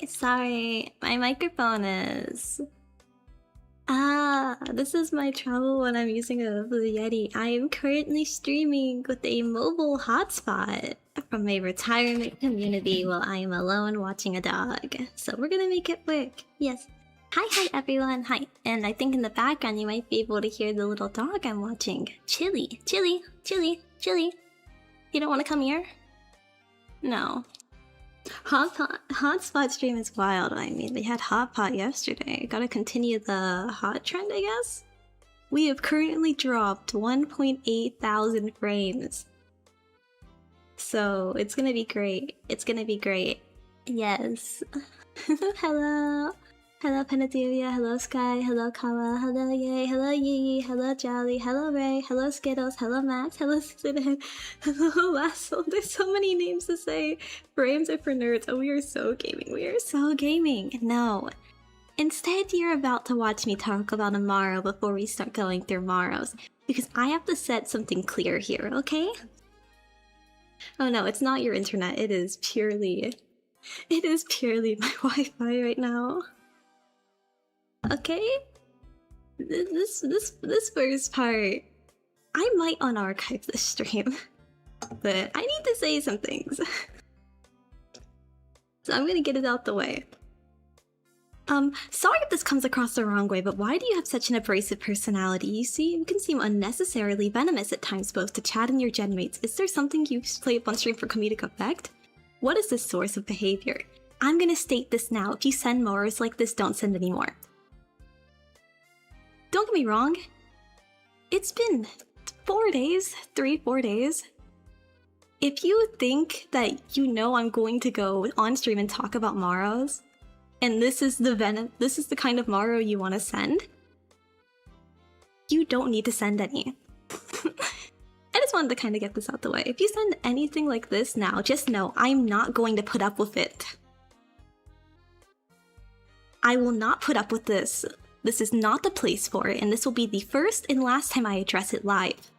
Sorry, my microphone is... this is my trouble when I'm using a Blue Yeti. I am currently streaming with a mobile hotspot from a retirement community while I am alone watching a dog. So we're gonna make it work. Yes. Hi everyone, hi. And I think in the background you might be able to hear the little dog I'm watching. Chili. You don't want to come here? No. Hotspot stream is wild. I mean, they had hot pot yesterday. Gotta continue the hot trend, I guess? We have currently dropped 1.8 thousand frames. So, it's gonna be great. It's gonna be great. Yes. Hello. Hello Penadivia, hello Sky, hello Kawa, hello Yay, hello Yee, hello Jolly, hello Ray, hello Skittles, hello Max, hello Sidon, hello Lasso. There's so many names to say. Frames are for nerds. Oh, we are so gaming. We are so gaming. No. Instead, you're about to watch me talk about a Morrow before we start going through Morrows. Because I have to set something clear here, okay? Oh no, it's not your internet. It is purely my Wi-Fi right now. Okay? This first part, I might unarchive this stream, but I need to say some things. So I'm gonna get it out the way. Sorry if this comes across the wrong way, but why do you have such an abrasive personality? You can seem unnecessarily venomous at times, both to chat and your genmates. Is there something you play up on stream for comedic effect? What is this source of behavior? I'm gonna state this now. If you send Morrows like this, don't send anymore. Don't get me wrong, it's been 4 days, 3-4 days. If you think that you know I'm going to go on stream and talk about Morrows, and this is the kind of Morrow you want to send, you don't need to send any. I just wanted to kind of get this out the way. If you send anything like this now, just know I'm not going to put up with it. I will not put up with this. This is not the place for it, and this will be the first and last time I address it live.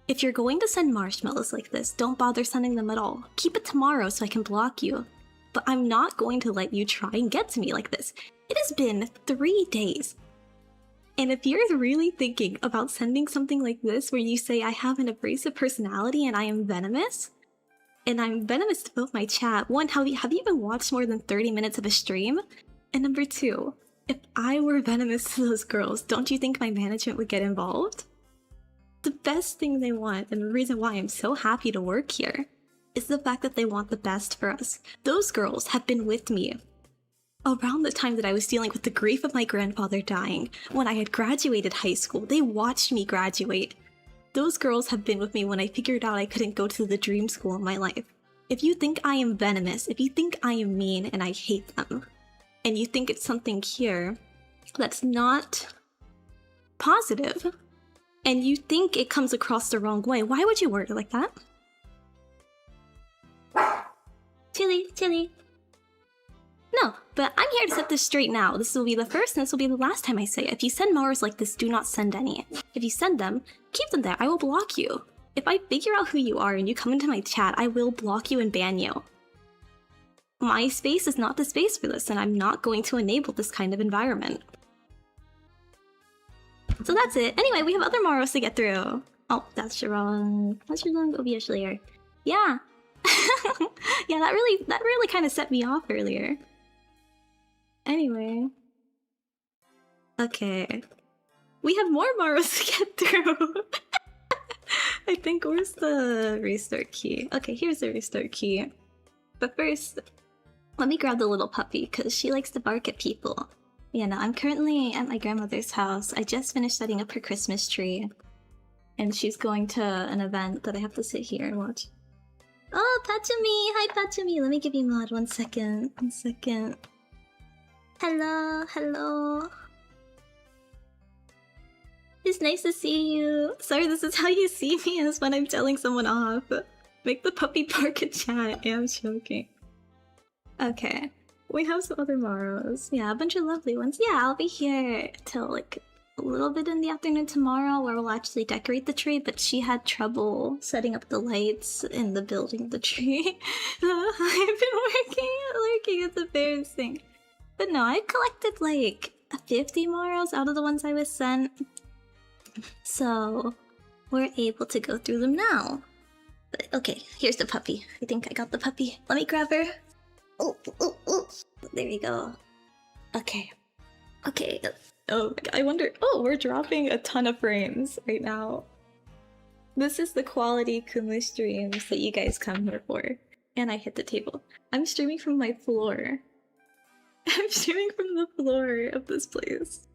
If you're going to send marshmallows like this, don't bother sending them at all. Keep it tomorrow so I can block you. But I'm not going to let you try and get to me like this. It has been 3 days. And if you're really thinking about sending something like this where you say I have an abrasive personality and I am venomous, and I'm venomous to both my chat, one, have you even watched more than 30 minutes of a stream? And number two, if I were venomous to those girls, don't you think my management would get involved? The best thing they want, and the reason why I'm so happy to work here, is the fact that they want the best for us. Those girls have been with me around the time that I was dealing with the grief of my grandfather dying. When I had graduated high school, they watched me graduate. Those girls have been with me when I figured out I couldn't go to the dream school in my life. If you think I am venomous, if you think I am mean and I hate them, and you think it's something here that's not positive, and you think it comes across the wrong way, why would you word it like that? Chili. No, but I'm here to set this straight now. This will be the first and this will be the last time I say it. If you send Morrows like this, do not send any. If you send them, keep them there. I will block you. If I figure out who you are and you come into my chat, I will block you and ban you. My space is not the space for this, and I'm not going to enable this kind of environment. So that's it. Anyway, we have other Morrows to get through. Oh, that's wrong. That's wrong. Obviously. Yeah. Yeah, that really kind of set me off earlier. Anyway. Okay. We have more Morrows to get through. I think, where's the restart key? Okay, here's the restart key. But first, let me grab the little puppy, because she likes to bark at people. Yeah, no, I'm currently at my grandmother's house. I just finished setting up her Christmas tree. And she's going to an event that I have to sit here and watch. Oh, Pachami! Hi, Pachami! Let me give you mod. 1 second. 1 second. Hello. It's nice to see you. Sorry, this is how you see me, is when I'm telling someone off. Make the puppy bark at chat. Yeah, I'm joking. Okay. We have some other Morrows. Yeah, a bunch of lovely ones. Yeah, I'll be here till like a little bit in the afternoon tomorrow where we'll actually decorate the tree, but she had trouble setting up the lights in the building of the tree. I've been working. It's embarrassing. But no, I collected like 50 morals out of the ones I was sent. So we're able to go through them now. But, okay, here's the puppy. I think I got the puppy. Let me grab her. Oh. There we go. Okay. Oh, I wonder. Oh, we're dropping a ton of frames right now. This is the quality Kumu streams that you guys come here for. And I hit the table. I'm streaming from my floor. I'm streaming from the floor of this place.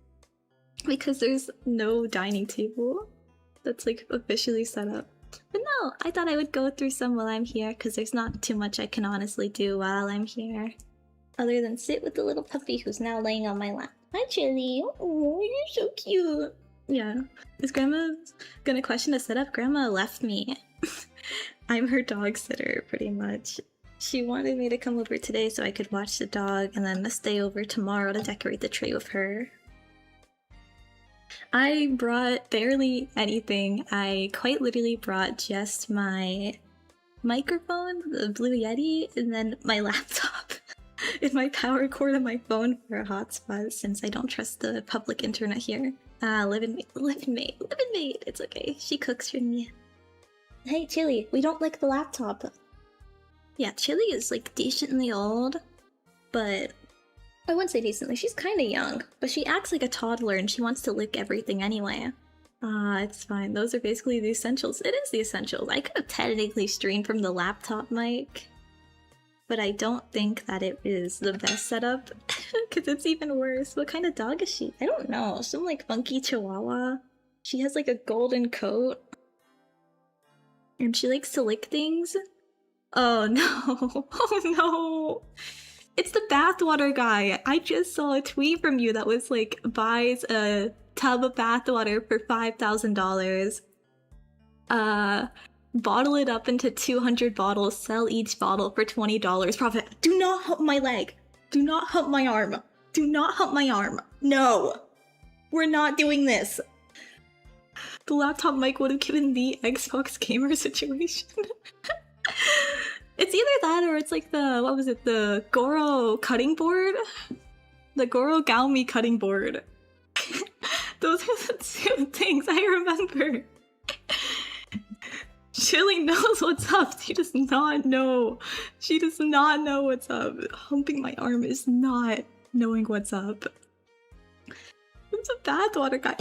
Because there's no dining table that's like officially set up. But no, I thought I would go through some while I'm here because there's not too much I can honestly do while I'm here. Other than sit with the little puppy who's now laying on my lap. Hi, Chili. Oh, you're so cute. Yeah. Is Grandma gonna question the setup? Grandma left me. I'm her dog sitter, pretty much. She wanted me to come over today so I could watch the dog and then stay over tomorrow to decorate the tree with her. I brought barely anything. I quite literally brought just my microphone, the Blue Yeti, and then my laptop. And my power cord on my phone for a hotspot since I don't trust the public internet here. Living mate. It's okay. She cooks for me. Hey, Chili, we don't like the laptop. Yeah, Chili is like decently old, but I wouldn't say decently. She's kind of young, but she acts like a toddler and she wants to lick everything anyway. It's fine. Those are basically the essentials. It is the essentials. I could have technically streamed from the laptop mic, but I don't think that it is the best setup because it's even worse. What kind of dog is she? I don't know. Some like funky chihuahua. She has like a golden coat and she likes to lick things. Oh no. Oh no. It's the bathwater guy. I just saw a tweet from you that was like, buys a tub of bathwater for $5,000. Bottle it up into 200 bottles, sell each bottle for $20. Profit. Do not hump my leg. Do not hump my arm. Do not hump my arm. No. We're not doing this. The laptop mic would have given the Xbox gamer situation. It's either that or it's like the, what was it, the Goro cutting board? The Goro Gaomi cutting board. Those are the two things I remember. Chili knows what's up. She does not know. She does not know what's up. Humping my arm is not knowing what's up. It's a bathwater guy.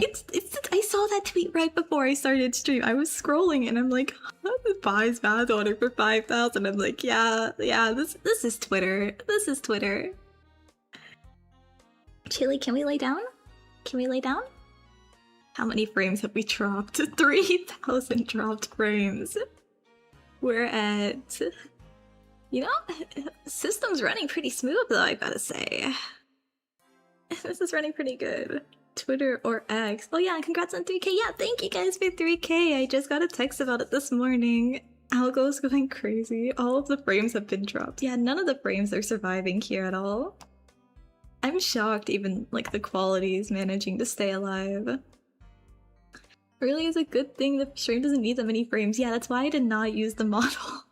I saw that tweet right before I started stream. I was scrolling and I'm like, who buys bathwater for $5,000? I'm like, yeah, this is Twitter. This is Twitter. Chili, can we lay down? Can we lay down? How many frames have we dropped? 3,000 dropped frames. We're at... You know, system's running pretty smooth though, I gotta say. This is running pretty good. Twitter or X. Oh yeah, and congrats on 3K. Yeah, thank you guys for 3K. I just got a text about it this morning. Algo's going crazy. All of the frames have been dropped. Yeah, none of the frames are surviving here at all. I'm shocked even like the quality is managing to stay alive. Really is a good thing the stream doesn't need that many frames. Yeah, that's why I did not use the model.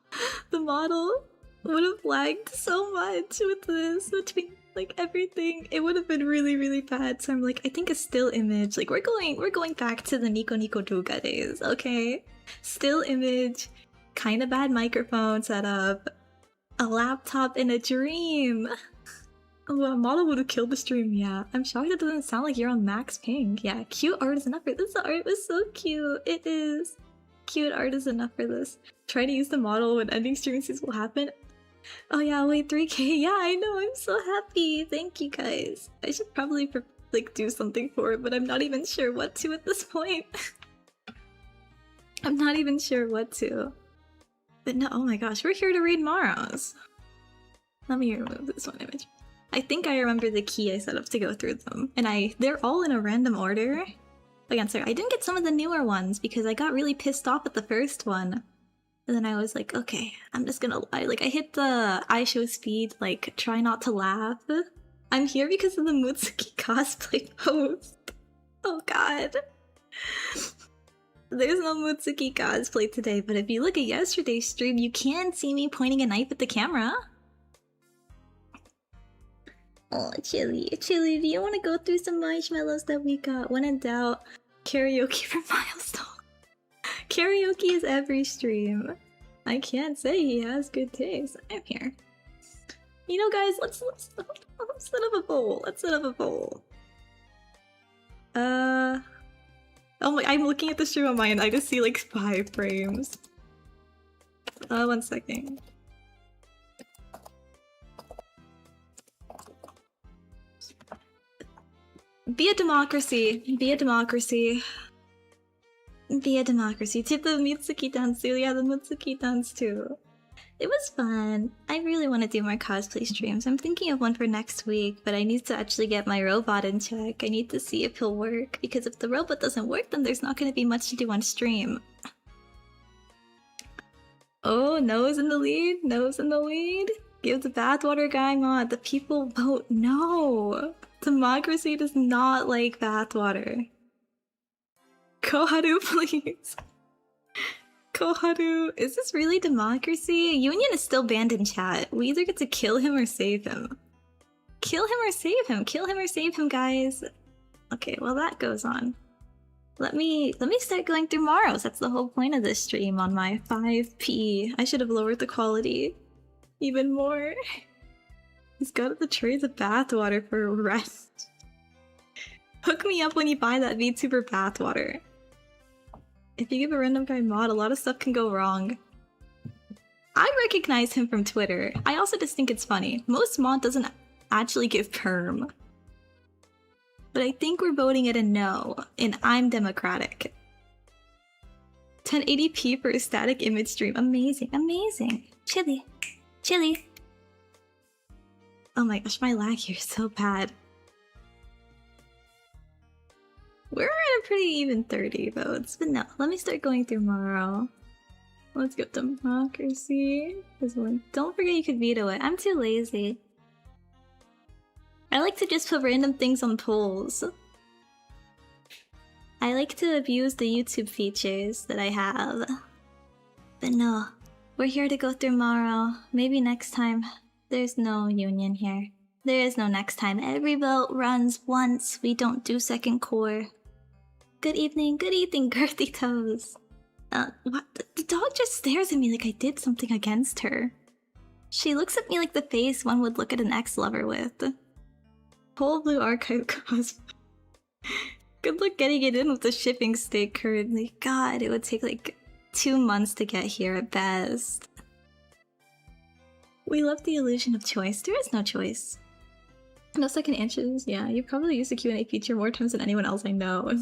The model would have lagged so much with this between like everything. It would have been really bad. So I'm like, I think a still image. Like we're going back to the Nico-Nico douga days, okay? Still image, kind of bad microphone setup, a laptop in a dream. Oh, a model would have killed the stream, yeah. I'm shocked it doesn't sound like you're on max ping. Yeah, cute art is enough for this. The art was so cute. It is. Cute art is enough for this. Try to use the model when ending stream sees will happen. Oh yeah, wait, 3K. Yeah, I know. I'm so happy. Thank you guys. I should probably like do something for it, but I'm not even sure what to at this point. I'm not even sure what to. But no, oh my gosh, we're here to read Maros. Let me remove this one image. I think I remember the key I set up to go through them. And they're all in a random order. Again, sorry, I didn't get some of the newer ones because I got really pissed off at the first one. And then I was like, okay, I'm just gonna lie. Like, I hit the I show speed, like, try not to laugh. I'm here because of the Mutsuki cosplay post. Oh god. There's no Mutsuki cosplay today, but if you look at yesterday's stream, you can see me pointing a knife at the camera. Oh, Chili. Chili, do you want to go through some marshmallows that we got? When in doubt, karaoke for Milestone. Karaoke is every stream. I can't say he has good taste. I'm here. You know, guys, let's set up a bowl. Let's set up a bowl. Oh my, I'm looking at the stream on my end. I just see like 5 frames. 1 second. Be a democracy. Be a democracy. Be a democracy. Did the Mitsuki dance too? Yeah, the Mitsuki dance too. It was fun. I really want to do more cosplay streams. I'm thinking of one for next week, but I need to actually get my robot in check. I need to see if he'll work, because if the robot doesn't work, then there's not going to be much to do on stream. Oh, No's in the lead? No's in the lead? Give the bathwater guy mod. The people vote no. Democracy does not like bathwater. Koharu, please. Koharu, is this really democracy? Union is still banned in chat. We either get to kill him or save him. Kill him or save him. Kill him or save him, guys. Okay, well that goes on. Let me start going through Maros. That's the whole point of this stream on my 5p. I should have lowered the quality even more. He's got the trays of bathwater for rest. Hook me up when you buy that VTuber bathwater. If you give a random guy mod, a lot of stuff can go wrong. I recognize him from Twitter. I also just think it's funny. Most mod doesn't actually give perm. But I think we're voting it a no, and I'm democratic. 1080p for a static image stream. Amazing, amazing. Chili. Chili. Oh my gosh, my lag here is so bad. We're at a pretty even 30 votes, but no, let me start going through Maro. Let's get democracy. This one. Don't forget you could veto it. I'm too lazy. I like to just put random things on polls. I like to abuse the YouTube features that I have. But no, we're here to go through Maro. Maybe next time. There's no union here. There is no next time. Every vote runs once. We don't do second core. Good evening, girthy toes. What? The dog just stares at me like I did something against her. She looks at me like the face one would look at an ex-lover with. Whole blue archive cosplay. Good luck getting it in with the shipping stake currently. God, it would take like 2 months to get here at best. We love the illusion of choice. There is no choice. No second answers. Yeah, you probably use the Q&A feature more times than anyone else I know. I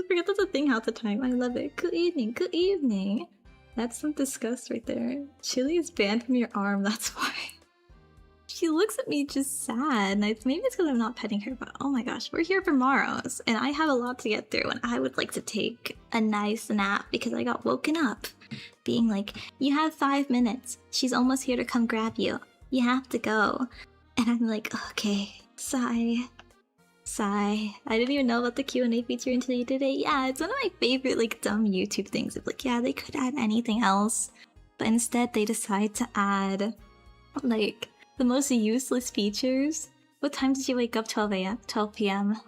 forget that's a thing half the time. I love it. Good evening, good evening. That's some disgust right there. Chili is banned from your arm, that's why. She looks at me just sad. And maybe it's because I'm not petting her, but oh my gosh, we're here for Maros. And I have a lot to get through, and I would like to take a nice nap because I got woken up. Being like, you have 5 minutes. She's almost here to come grab you. You have to go. And I'm like, okay. Sigh. Sigh. I didn't even know about the Q&A feature until you did it. Yeah, it's one of my favorite like dumb YouTube things. Of like, yeah, they could add anything else. But instead they decide to add like the most useless features. What time did you wake up? 12 p.m.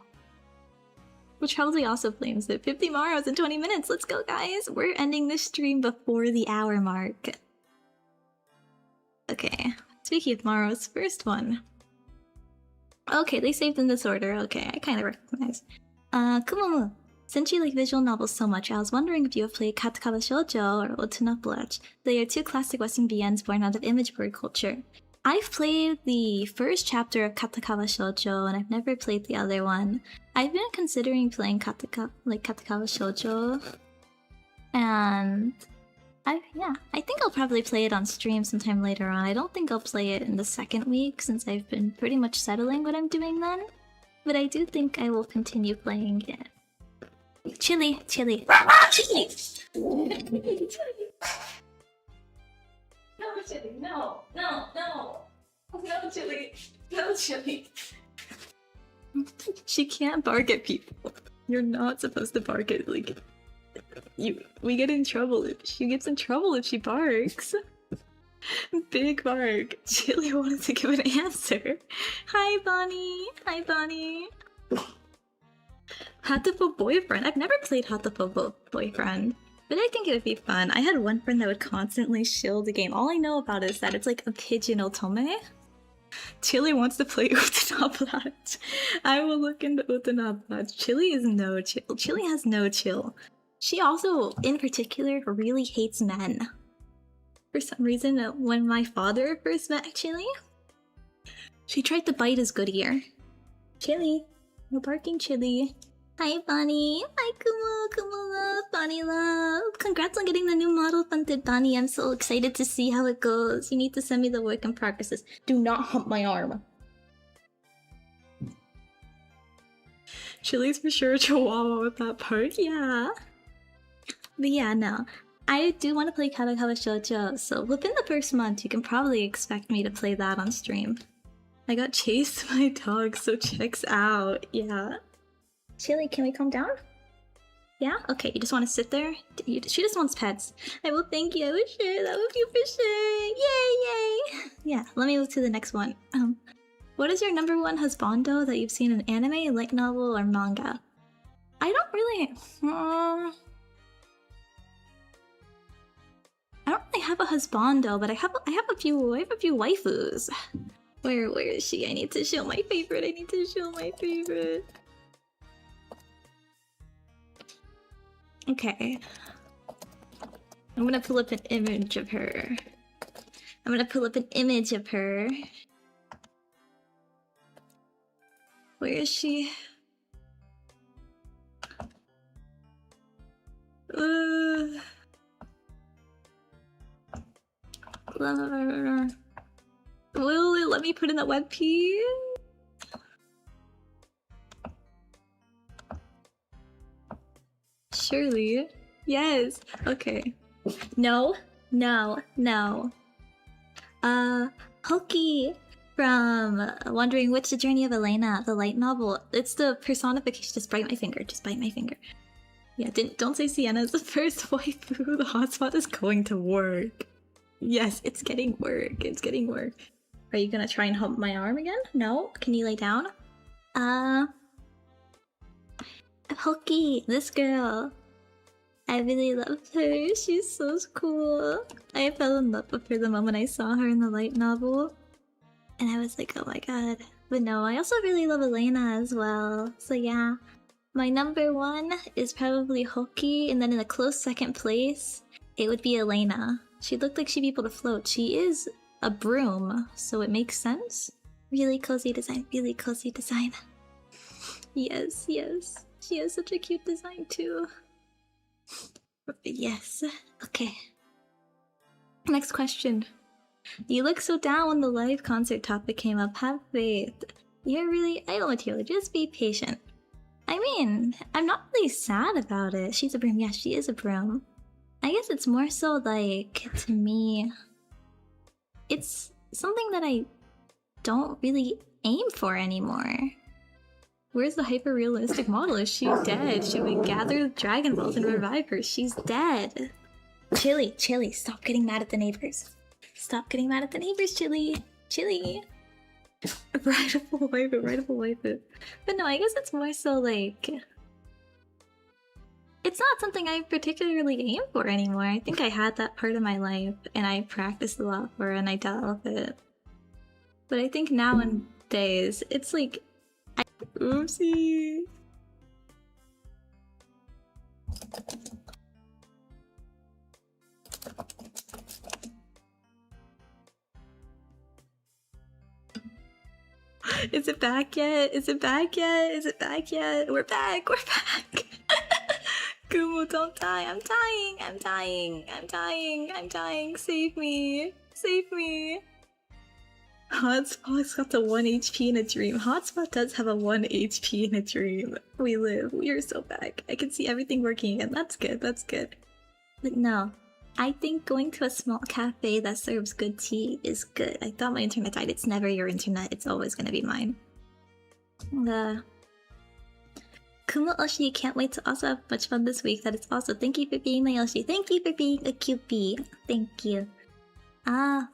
Which probably also blames it. 50 Maros in 20 minutes. Let's go, guys. We're ending this stream before the hour mark. Okay. Speaking of Maros, first one. Okay, they saved in this order. Okay, I kind of recognize. Kumu. Since you like visual novels so much, I was wondering if you have played Katakawa Shoujo or Otonaplach. They are 2 classic Western BNs born out of image board culture. I've played the first chapter of Katakawa Shoujo, and I've never played the other one. I've been considering playing Katakawa Shoujo, and I think I'll probably play it on stream sometime later on. I don't think I'll play it in the second week since I've been pretty much settling what I'm doing then. But I do think I will continue playing it. Chili! Chili! Chili! No, Chili! No! No! No! No, Chili! No, Chili! She can't bark at people. You're not supposed to bark at, like... We get in trouble. She gets in trouble if she barks. Big bark. Chili wanted to give an answer. Hi, Bonnie. Hi, Bonnie. Hatoful boyfriend. I've never played Hatoful boyfriend, but I think it would be fun. I had one friend that would constantly shill the game. All I know about it is that it's like a pigeon otome. Chili wants to play Utanaplat. I will look into Utanaplat. Chili is no chill. Chili has no chill. She also, in particular, really hates men. For some reason, when my father first met Chili, she tried to bite his good ear. Chili, no barking, Chili. Hi, Bonnie. Hi, Kumu love, Bonnie love. Congrats on getting the new model funded, Bonnie. I'm so excited to see how it goes. You need to send me the work in progresses. Do not hump my arm. Chili's for sure a chihuahua with that part, yeah. But yeah, no. I do want to play Kadokawa Shoujo, so within the first month, you can probably expect me to play that on stream. I got chased by dogs, so checks out. Yeah. Chili, can we calm down? Yeah? Okay, you just want to sit there? She just wants pets. I will thank you. I will share that with you for sure. Yay, yay! Yeah, let me move to the next one. What is your -- 1 husbando that you've seen in anime, light novel, or manga? I don't really... I don't really have a husbando, but I have a few waifus. Where is she? I need to show my favorite. Okay. I'm gonna pull up an image of her. Where is she? Will it let me put in the web piece? Surely. Yes. Okay. No. Hoki from Wondering Which: The Journey of Elena, the light novel. It's the personification. Just bite my finger. Yeah, don't say Sienna's the first waifu. The hotspot is going to work. Yes, it's getting work. Are you gonna try and hump my arm again? No? Can you lay down? Hoki, this girl. I really love her. She's so cool. I fell in love with her the moment I saw her in the light novel. And I was like, oh my god. But no, I also really love Elena as well. So yeah. My #1 is probably Hoki, and then in a close second place, it would be Elena. She looked like she'd be able to float. She is a broom, so it makes sense. Really cozy design. Yes. She has such a cute design too. Yes. Okay. Next question. You look so down when the live concert topic came up. Have faith. You're really idle material. Just be patient. I mean, I'm not really sad about it. She's a broom. Yeah, she is a broom. I guess it's more so like, to me, it's something that I don't really aim for anymore. Where's the hyper-realistic model? Is she dead? Should we gather Dragon Balls and revive her? She's dead. Chili, stop getting mad at the neighbors. Chili. Rightful waifu. But no, I guess it's more so like... It's not something I particularly aim for anymore. I think I had that part of my life, and I practiced a lot for it, and I dealt with it. But I think nowadays, it's like... Oopsie! Is it back yet? We're back! Kumu, don't die! I'm dying! Save me! Hotspot's got the 1 HP in a dream. Hotspot does have a 1 HP in a dream. We are so back. I can see everything working again. That's good. But no, I think going to a small cafe that serves good tea is good. I thought my internet died. It's never your internet. It's always gonna be mine. Kumu Oshi, can't wait to also have much fun this week. That is also thank you for being my Oshi. Thank you for being a cupid. Thank you.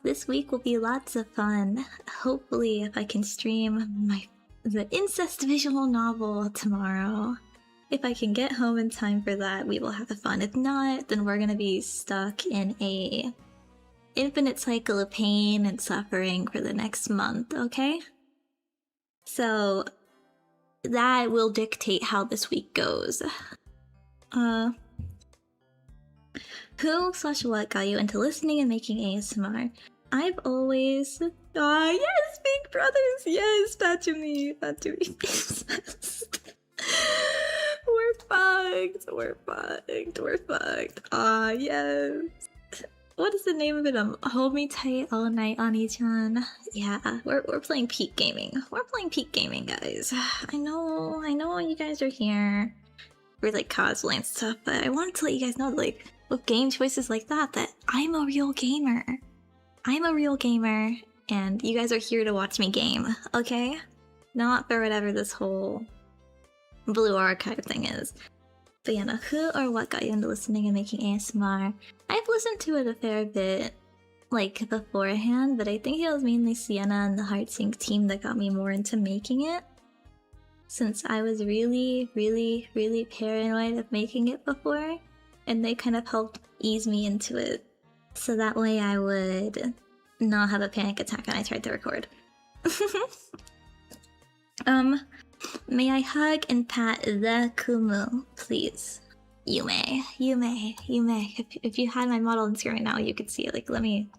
This week will be lots of fun. Hopefully, if I can stream the incest visual novel tomorrow. If I can get home in time for that, we will have fun. If not, then we're gonna be stuck in a infinite cycle of pain and suffering for the next month, okay? So that will dictate how this week goes. Who/what got you into listening and making ASMR? I've always... yes, Big Brothers! Yes, patch me. We're fucked. Yes. What is the name of it? Hold me tight all night, Ani-chan. Yeah, we're playing peak gaming. We're playing peak gaming, guys. I know you guys are here. We're like cosplay and stuff, but I wanted to let you guys know, like, with game choices like that I'm a real gamer. I'm a real gamer, and you guys are here to watch me game, okay? Not for whatever this whole Blue Archive thing is. But yeah, no, who or what got you into listening and making ASMR? I've listened to it a fair bit, like, beforehand, but I think it was mainly Sienna and the HeartSync team that got me more into making it. Since I was really paranoid of making it before, and they kind of helped ease me into it. So that way I would not have a panic attack when I tried to record. May I hug and pat the Kumu, please? You may. If you had my model on screen right now, you could see it. Like, let me...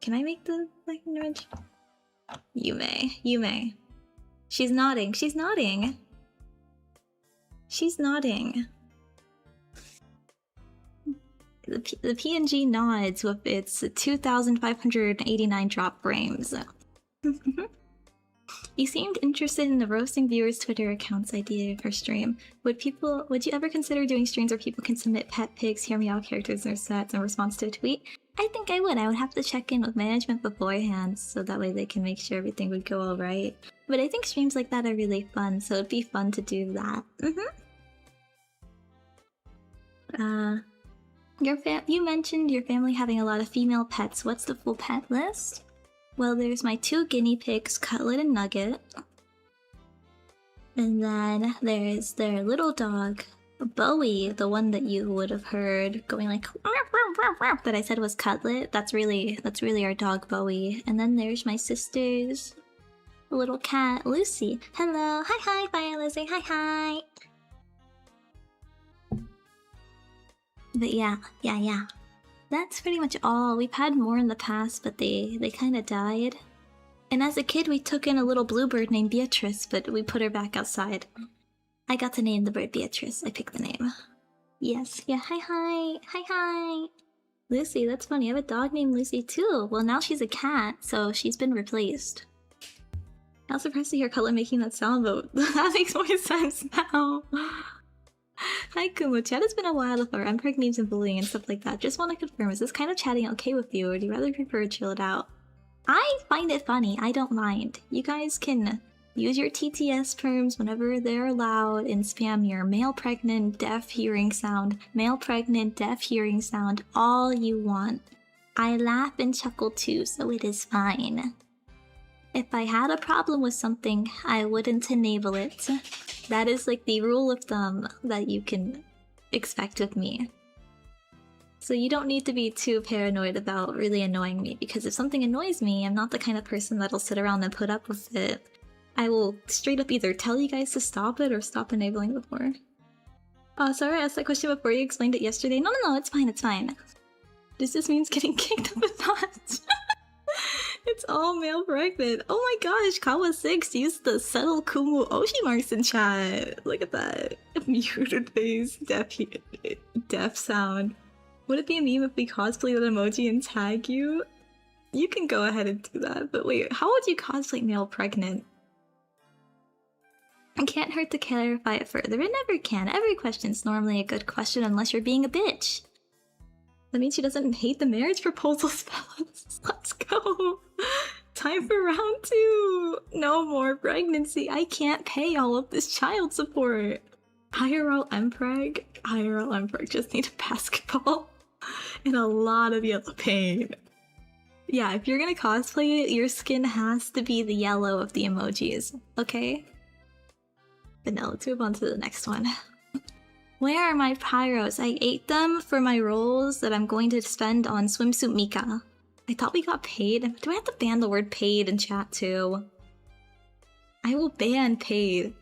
Can I make the image? You may. She's nodding. The PNG nods with its 2,589 drop frames. You seemed interested in the roasting viewers' Twitter accounts idea for stream. Would you ever consider doing streams where people can submit pet pigs, hear me out characters in their sets in response to a tweet? I think I would. I would have to check in with management beforehand, so that way they can make sure everything would go alright. But I think streams like that are really fun, so it'd be fun to do that. You mentioned your family having a lot of female pets. What's the full pet list? Well, there's my 2 guinea pigs, Cutlet and Nugget. And then there's their little dog, Bowie, the one that you would have heard going like that I said was Cutlet. That's really our dog, Bowie. And then there's my sister's little cat, Lucy. Hello, hi, bye, Lucy, hi. But yeah. That's pretty much all. We've had more in the past, but they kind of died. And as a kid, we took in a little bluebird named Beatrice, but we put her back outside. I got to name the bird Beatrice. I picked the name. Yes, yeah, hi. Lucy, that's funny. I have a dog named Lucy too. Well, now she's a cat, so she's been replaced. I was surprised to hear Cutlet making that sound, but that makes more sense now. Hi Kumu, chat has been a while with our unpreg memes and bullying and stuff like that. Just want to confirm, is this kind of chatting okay with you, or do you rather prefer to chill it out? I find it funny, I don't mind. You guys can use your TTS terms whenever they're allowed and spam your male pregnant deaf hearing sound, all you want. I laugh and chuckle too, so it is fine. If I had a problem with something, I wouldn't enable it. That is like the rule of thumb that you can expect with me. So you don't need to be too paranoid about really annoying me, because if something annoys me, I'm not the kind of person that'll sit around and put up with it. I will straight up either tell you guys to stop it or stop enabling before. Sorry I asked that question before you explained it yesterday. No, it's fine. This just means getting kicked up a notch. It's all male pregnant. Oh my gosh, Kawa6 used the subtle Kumu Oshi marks in chat. Look at that. Muted face, deaf sound. Would it be a meme if we cosplay that emoji and tag you? You can go ahead and do that, but wait, how would you cosplay male pregnant? It can't hurt to clarify it further. It never can. Every question's normally a good question unless you're being a bitch. That means she doesn't hate the marriage proposal spells. Let's go. Time for round 2. No more pregnancy. I can't pay all of this child support. IRL Emperor just need a basketball and a lot of yellow paint. Yeah, if you're gonna cosplay it, your skin has to be the yellow of the emojis, okay? But no, let's move on to the next one. Where are my pyros? I ate them for my rolls that I'm going to spend on Swimsuit Mika. I thought we got paid. Do I have to ban the word paid in chat too? I will ban paid.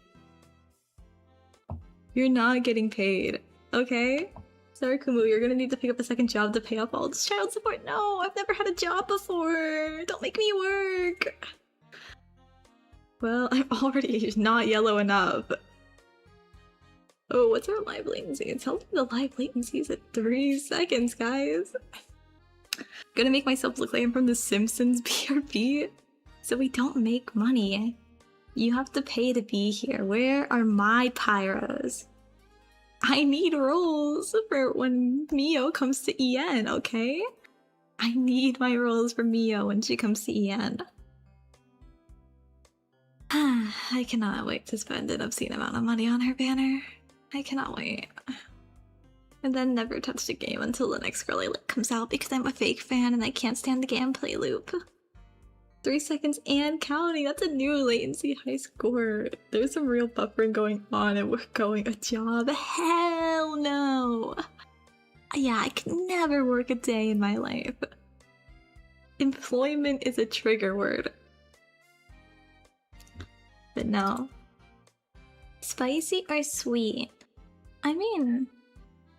You're not getting paid, okay? Sorry, Kumu, you're gonna need to pick up a second job to pay off all this child support. No, I've never had a job before. Don't make me work. Well, I'm already not yellow enough. Oh, what's our live latency? It tells me the live latency is at 3 seconds, guys. Gonna make myself look like I'm from The Simpsons BRB. So we don't make money. You have to pay to be here. Where are my pyros? I need rolls for when Mio comes to EN, okay? I need my rolls for Mio when she comes to EN. I cannot wait to spend an obscene amount of money on her banner. I cannot wait. And then never touch the game until the next girl I like comes out because I'm a fake fan and I can't stand the gameplay loop. 3 seconds and counting. That's a new latency high score. There's some real buffering going on and we're going a job. Hell no. Yeah, I can never work a day in my life. Employment is a trigger word. But no. Spicy or sweet? I mean,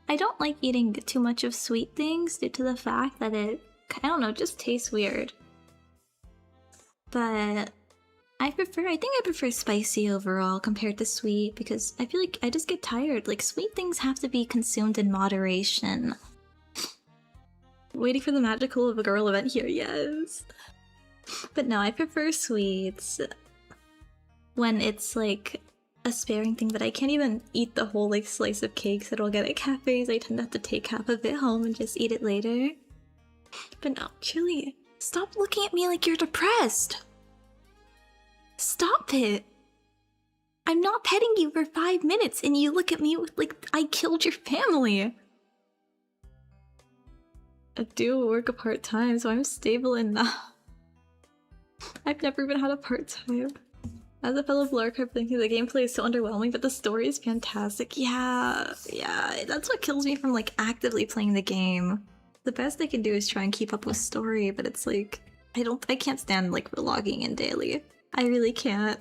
I don't like eating too much of sweet things due to the fact that it, I don't know, just tastes weird. But I think I prefer spicy overall compared to sweet because I feel like I just get tired. Like, sweet things have to be consumed in moderation. Waiting for the magical of a girl event here, yes. But no, I prefer sweets when it's like a sparing thing that I can't even eat the whole like slice of cakes that I'll get at cafes. I tend to have to take half of it home and just eat it later. But no, Chili, stop looking at me like you're depressed. Stop it. I'm not petting you for 5 minutes and you look at me like I killed your family. I do work part-time, so I'm stable enough. I've never even had a part-time. As a fellow Blark, I think the gameplay is so underwhelming, but the story is fantastic. Yeah, that's what kills me from like actively playing the game. The best I can do is try and keep up with story, but it's like, I can't stand like logging in daily. I really can't.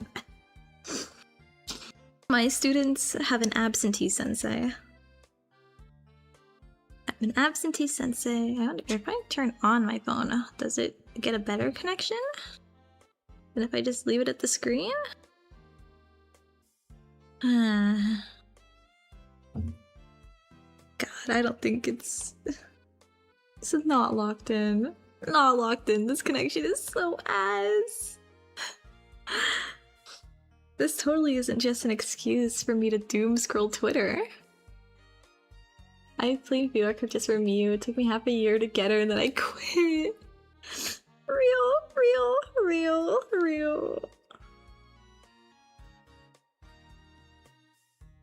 My students have an absentee sensei. I'm an absentee sensei. I wonder if I turn on my phone, does it get a better connection than if I just leave it at the screen? God, I don't think it's... This is not locked in. Not locked in. This connection is so ass. This totally isn't just an excuse for me to doom scroll Twitter. I played Bjork just for Mew. It took me half a year to get her and then I quit. Real.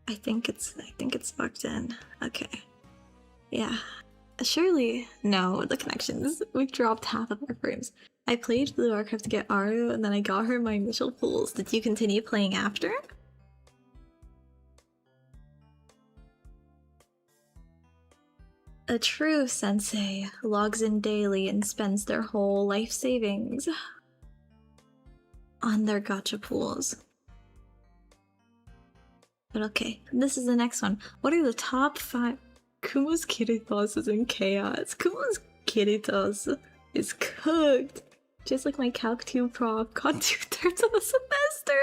I think it's locked in. Okay. Yeah. Surely, no, the connections. We've dropped half of our frames. I played Blue Archive to get Aru, and then I got her my initial pools. Did you continue playing after? A true sensei logs in daily and spends their whole life savings on their gacha pools. But okay, this is the next one. What are the top 5? Kumu's Kiritos is in chaos. Kumu's Kiritos is cooked. Just like my Calc 2 prof got 2/3 of the semester.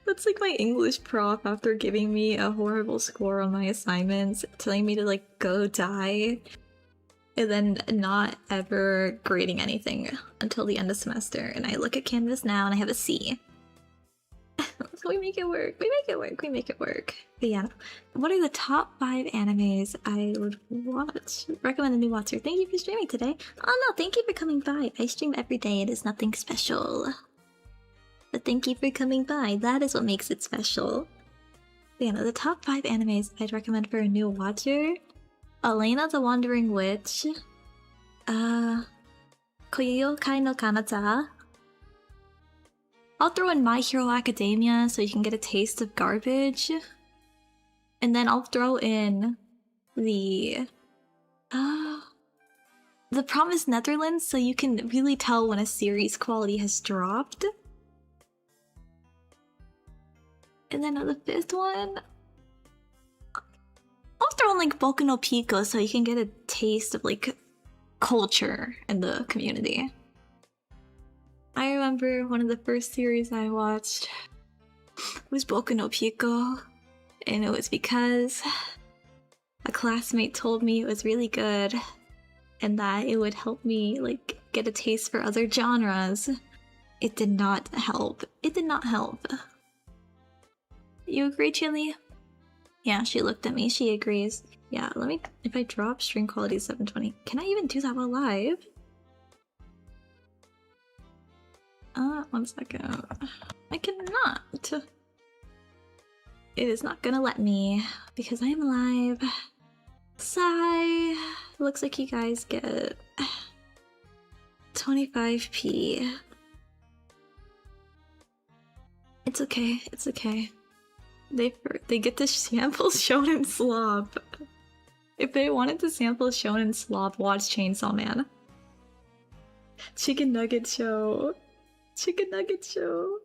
That's like my English prof after giving me a horrible score on my assignments, telling me to like go die, and then not ever grading anything until the end of semester. And I look at Canvas now and I have a C. So we make it work. We make it work. But yeah, what are the top 5 animes I would watch? Recommend a new watcher. Thank you for streaming today. Oh no, thank you for coming by. I stream every day. It is nothing special. But thank you for coming by. That is what makes it special. Yeah, the top 5 animes I'd recommend for a new watcher: Elena the Wandering Witch, Koyokai no Kanata. I'll throw in My Hero Academia so you can get a taste of garbage. And then I'll throw in the Promised Netherlands so you can really tell when a series quality has dropped. And then on the 5th one, I'll throw in like Boku no Pico so you can get a taste of like culture in the community. I remember one of the first series I watched was Boku no Pico, and it was because a classmate told me it was really good and that it would help me like get a taste for other genres. It did not help. It did not help. You agree, Chili? Yeah, she looked at me. She agrees. Yeah, let me... If I drop stream quality 720, can I even do that while live? 1 second. I cannot. It is not gonna let me because I am live. Sigh. Looks like you guys get 25p. It's okay. It's okay. They get to sample Shonen Slop. If they wanted to sample Shonen Slop, watch Chainsaw Man. Chicken Nugget Show. Chicken Nugget Show.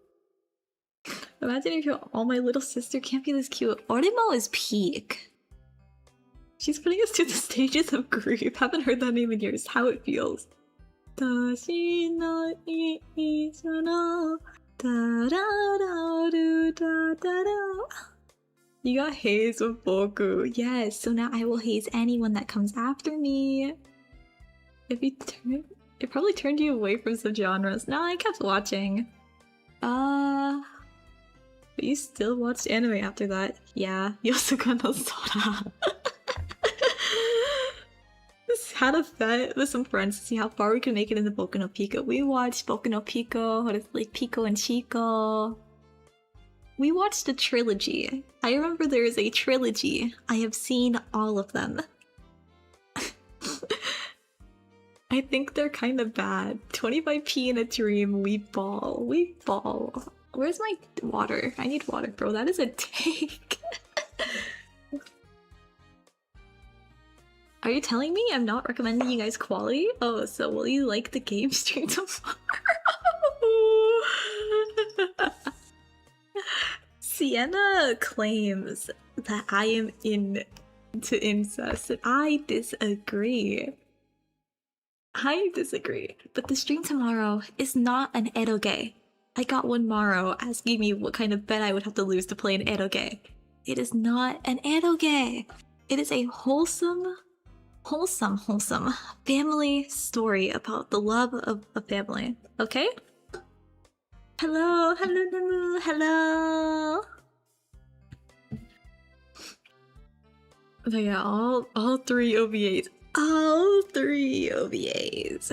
Imagine if all my little sister can't be this cute. Oremo is peak. She's putting us to the stages of grief. Haven't heard that name in years. How it feels. Tashi no iisano. You got hazed with Boku. Yes, so now I will haze anyone that comes after me. It probably turned you away from some genres. No, I kept watching. But you still watched anime after that. Yeah, Yosuka no Sora. Just had a bet with some friends to see how far we could make it into Boku no Pico. We watched Boku no Pico, what is it, like Pico and Chico. We watched a trilogy. I remember there is a trilogy. I have seen all of them. I think they're kind of bad. 25p in a dream, we ball. We ball. Where's my water? I need water, bro. That is a take. Are you telling me I'm not recommending you guys quality? Oh, so will you like the game stream tomorrow? Sienna claims that I am into incest, and I disagree. I disagree. But the stream tomorrow is not an eroge. I got one Maro asking me what kind of bet I would have to lose to play an eroge. It is not an eroge. It is a wholesome family story about the love of a family. Okay? Hello, Namu, hello. But yeah, all 3 OVAs. All 3 OVAs.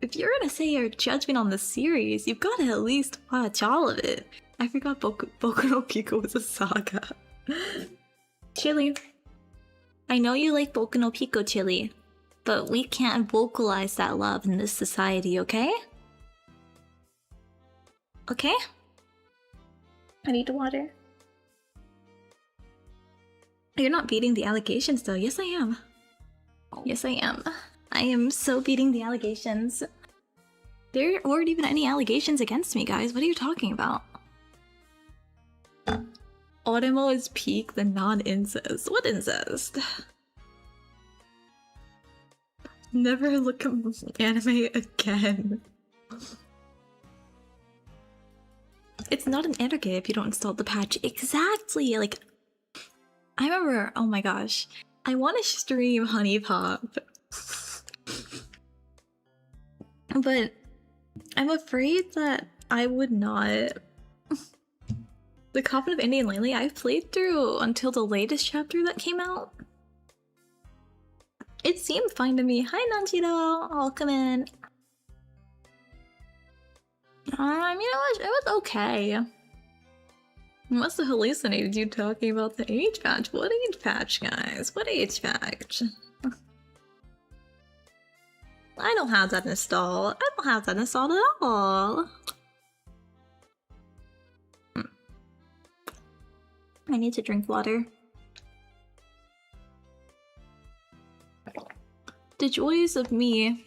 If you're gonna say your judgment on the series, you've gotta at least watch all of it. I forgot Boku no Pico was a saga. Chili. I know you like Boku no Pico, Chili, but we can't vocalize that love in this society, okay? Okay? I need water. You're not beating the allegations though. Yes, I am. Yes, I am. I am so beating the allegations. There weren't even any allegations against me, guys. What are you talking about? Oremo is peak the non-incest. What incest? Never look at anime again. It's not an eroge if you don't install the patch. Exactly! Like, I remember, oh my gosh. I want to stream Honey Pop. But I'm afraid that I would not. The Coffin of Indian Lily, I've played through until the latest chapter that came out. It seemed fine to me. Hi Nanjiro, welcome in. You know what? It was okay. Must have hallucinated you talking about the age patch. What age patch, guys? What age patch? I don't have that installed. I don't have that installed at all. I need to drink water. The joys of me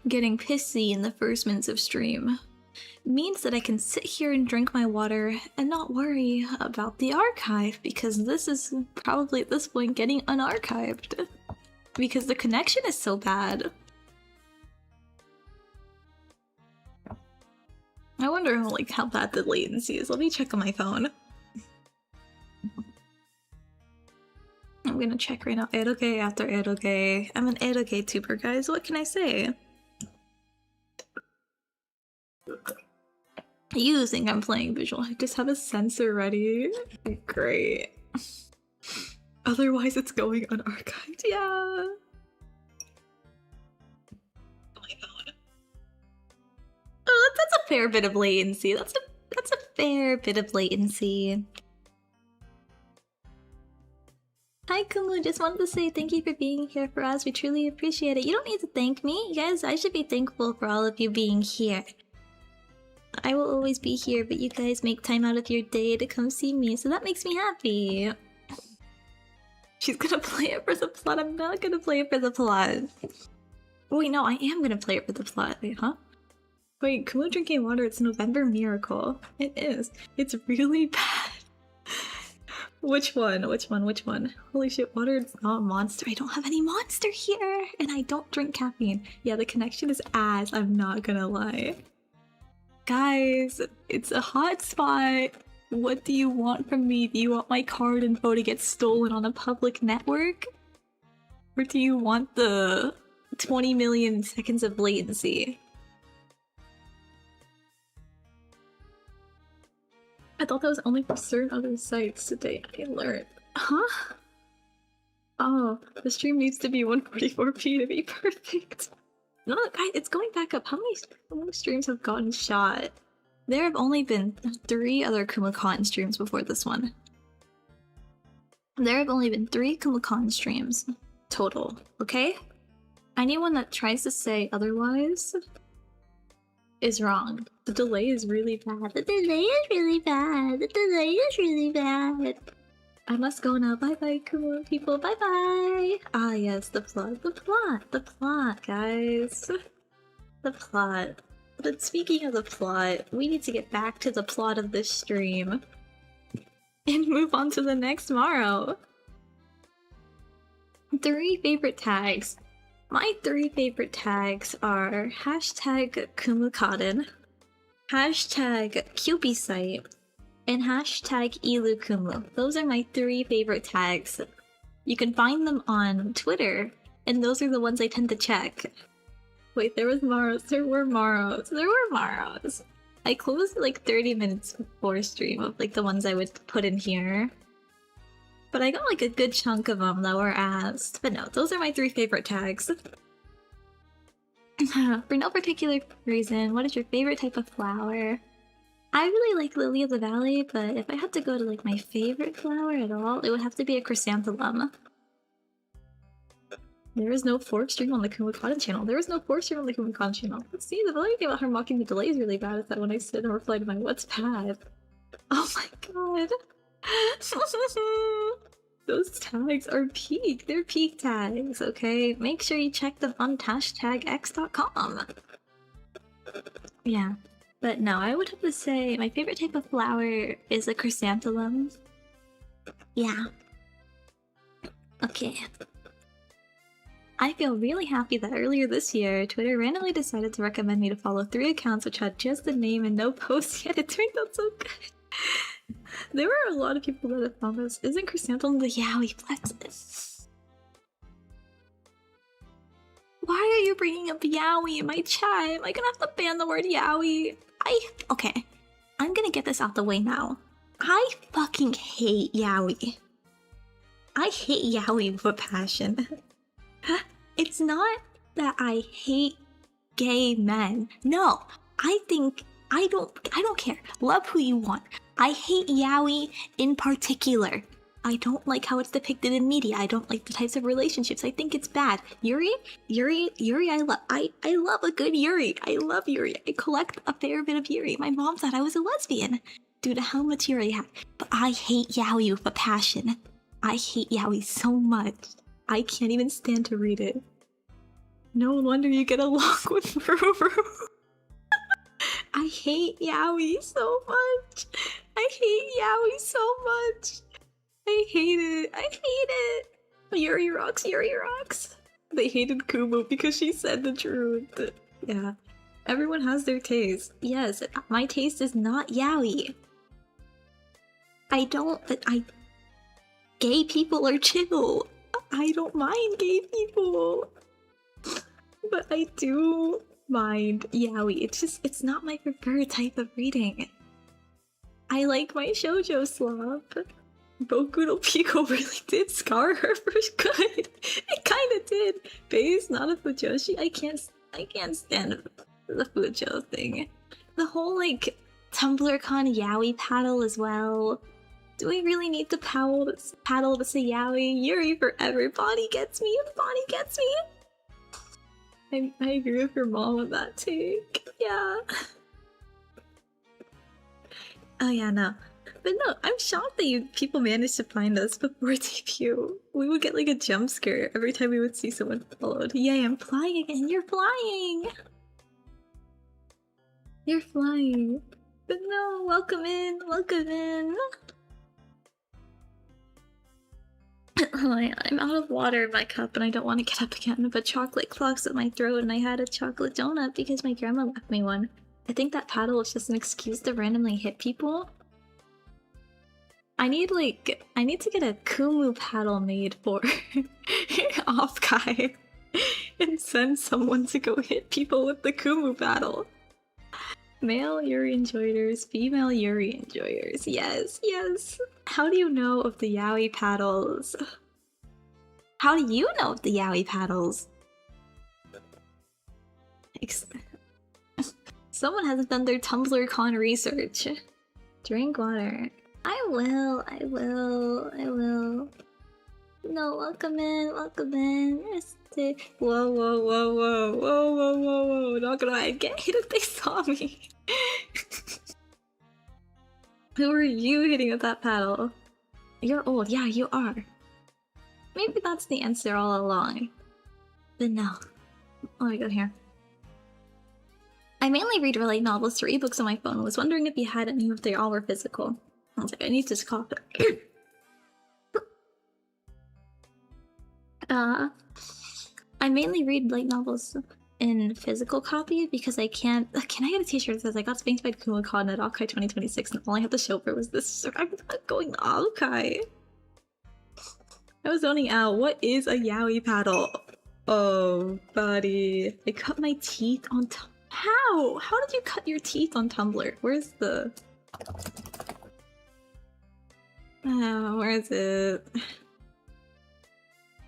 getting pissy in the first minutes of stream means that I can sit here and drink my water and not worry about the archive, because this is probably at this point getting unarchived because the connection is so bad. I wonder how bad the latency is. Let me check on my phone. I'm gonna check right now. Eroge after eroge. I'm an eroge tuber, guys. What can I say? You think I'm playing visual? I just have a sensor ready. Great. Otherwise, it's going unarchived. Yeah. Oh my god. Oh, that's a fair bit of latency. That's a fair bit of latency. Hi Kumu, just wanted to say thank you for being here for us. We truly appreciate it. You don't need to thank me. Guys, I should be thankful for all of you being here. I will always be here, but you guys make time out of your day to come see me, so that makes me happy. She's gonna play it for the plot. I'm not gonna play it for the plot. Wait, no, I am gonna play it for the plot. Wait, huh? Wait, Kumu drinking water, it's November Miracle. It is. It's really bad. Which one? Which one? Which one? Holy shit, water is not Monster. I don't have any Monster here! And I don't drink caffeine. Yeah, the connection is ass, I'm not gonna lie. Guys, it's a hotspot. What do you want from me? Do you want my card info to get stolen on a public network? Or do you want the 20 million seconds of latency? I thought that was only for certain other sites today. I learned. Huh? Oh, the stream needs to be 144p to be perfect. No, guys, it's going back up. How many streams have gotten shot? There have only been 3 other Kumu Cotton streams before this one. There have only been 3 Kumu Cotton streams total, okay? Anyone that tries to say otherwise is wrong. The delay is really bad. The delay is really bad. The delay is really bad. I must go now. Bye bye, Kumu people. Bye bye. Ah, yes, the plot. The plot. The plot, guys. The plot. But speaking of the plot, we need to get back to the plot of this stream and move on to the next morrow. 3 favorite tags. My 3 favorite tags are hashtag Kumu Cotton, hashtag Cupid, and hashtag Ilukumu. Those are my 3 favorite tags. You can find them on Twitter, and those are the ones I tend to check. Wait, there was Maros. There were Maros. There were Maros. I closed like 30 minutes before stream of like the ones I would put in here. But I got like a good chunk of them that were asked. But no, those are my 3 favorite tags. For no particular reason, what is your favorite type of flower? I really like Lily of the Valley, but if I had to go to like my favorite flower at all, it would have to be a chrysanthemum. There is no 4th stream on the Kumu Cotton channel. There is no 4th stream on the Kumu Cotton channel. Let's see, the only thing about her mocking the delay is really bad is that when I sit and reply to my what's pad. Oh my god. Those tags are peak. They're peak tags, okay? Make sure you check them on hashtagx.com. Yeah. But no, I would have to say my favorite type of flower is a chrysanthemum. Yeah. Okay. I feel really happy that earlier this year, Twitter randomly decided to recommend me to follow 3 accounts which had just the name and no posts yet. It turned out so good. There were a lot of people that have found this. Isn't chrysanthemum the yaoi flex? Why are you bringing up yaoi in my chat? Am I gonna have to ban the word yaoi? Okay. I'm gonna get this out the way now. I fucking hate yaoi. I hate yaoi with a passion. It's not that I hate gay men. No, I don't care. Love who you want. I hate yaoi in particular. I don't like how it's depicted in media. I don't like the types of relationships. I think it's bad. Yuri, I love a good Yuri. I love Yuri. I collect a fair bit of Yuri. My mom thought I was a lesbian due to how much Yuri I have. But I hate yaoi with a passion. I hate yaoi so much. I can't even stand to read it. No wonder you get along with Ruru. I hate yaoi so much. I hate yaoi so much. I hate it. I hate it. Yuri rocks. Yuri rocks. They hated Kumu because she said the truth. Yeah. Everyone has their taste. Yes, my taste is not yaoi. Gay people are chill. I don't mind gay people. But I do mind yaoi. It's not my preferred type of reading. I like my shoujo slop. Boku no Pico really did scar her for good. It kinda did. Base, not a fujoshi. I can't stand the fujo thing. The whole like TumblrCon yaoi paddle as well. Do we really need to paddle to say yaoi? Yuri forever. Bonnie gets me. Bonnie gets me. I agree with your mom on that take. Yeah. Oh yeah, no. But no, I'm shocked that people managed to find us before debut. We would get like a jump scare every time we would see someone followed. Yay, I'm flying again! You're flying! You're flying. But no, welcome in! Welcome in! I'm out of water in my cup and I don't want to get up again, but chocolate clogs at my throat and I had a chocolate donut because my grandma left me one. I think that paddle is just an excuse to randomly hit people. I need to get a Kumu paddle made for Offkai and send someone to go hit people with the Kumu paddle. Male Yuri enjoyers, female Yuri enjoyers. Yes, yes. How do you know of the yaoi paddles? How do you know of the yaoi paddles? Someone hasn't done their TumblrCon research. Drink water. I will. No, welcome in. Whoa. Not gonna lie, I'd get hit if they saw me. Who are you hitting with that paddle? You're old. Yeah, you are. Maybe that's the answer all along. But no. Oh my god, here. I mainly read light novels through ebooks on my phone. Was wondering if you had any, if they all were physical. I was like, I need to cough it. I mainly read light novels in physical copy because I can't. Can I get a t-shirt that says I got spanked by Kumu Cotton at Okai 2026 and all I had to show for was this? I'm not going to Okai. I was zoning out. What is a yaoi paddle? Oh, buddy. I cut my teeth on How? How did you cut your teeth on Tumblr? Where's the... where is it?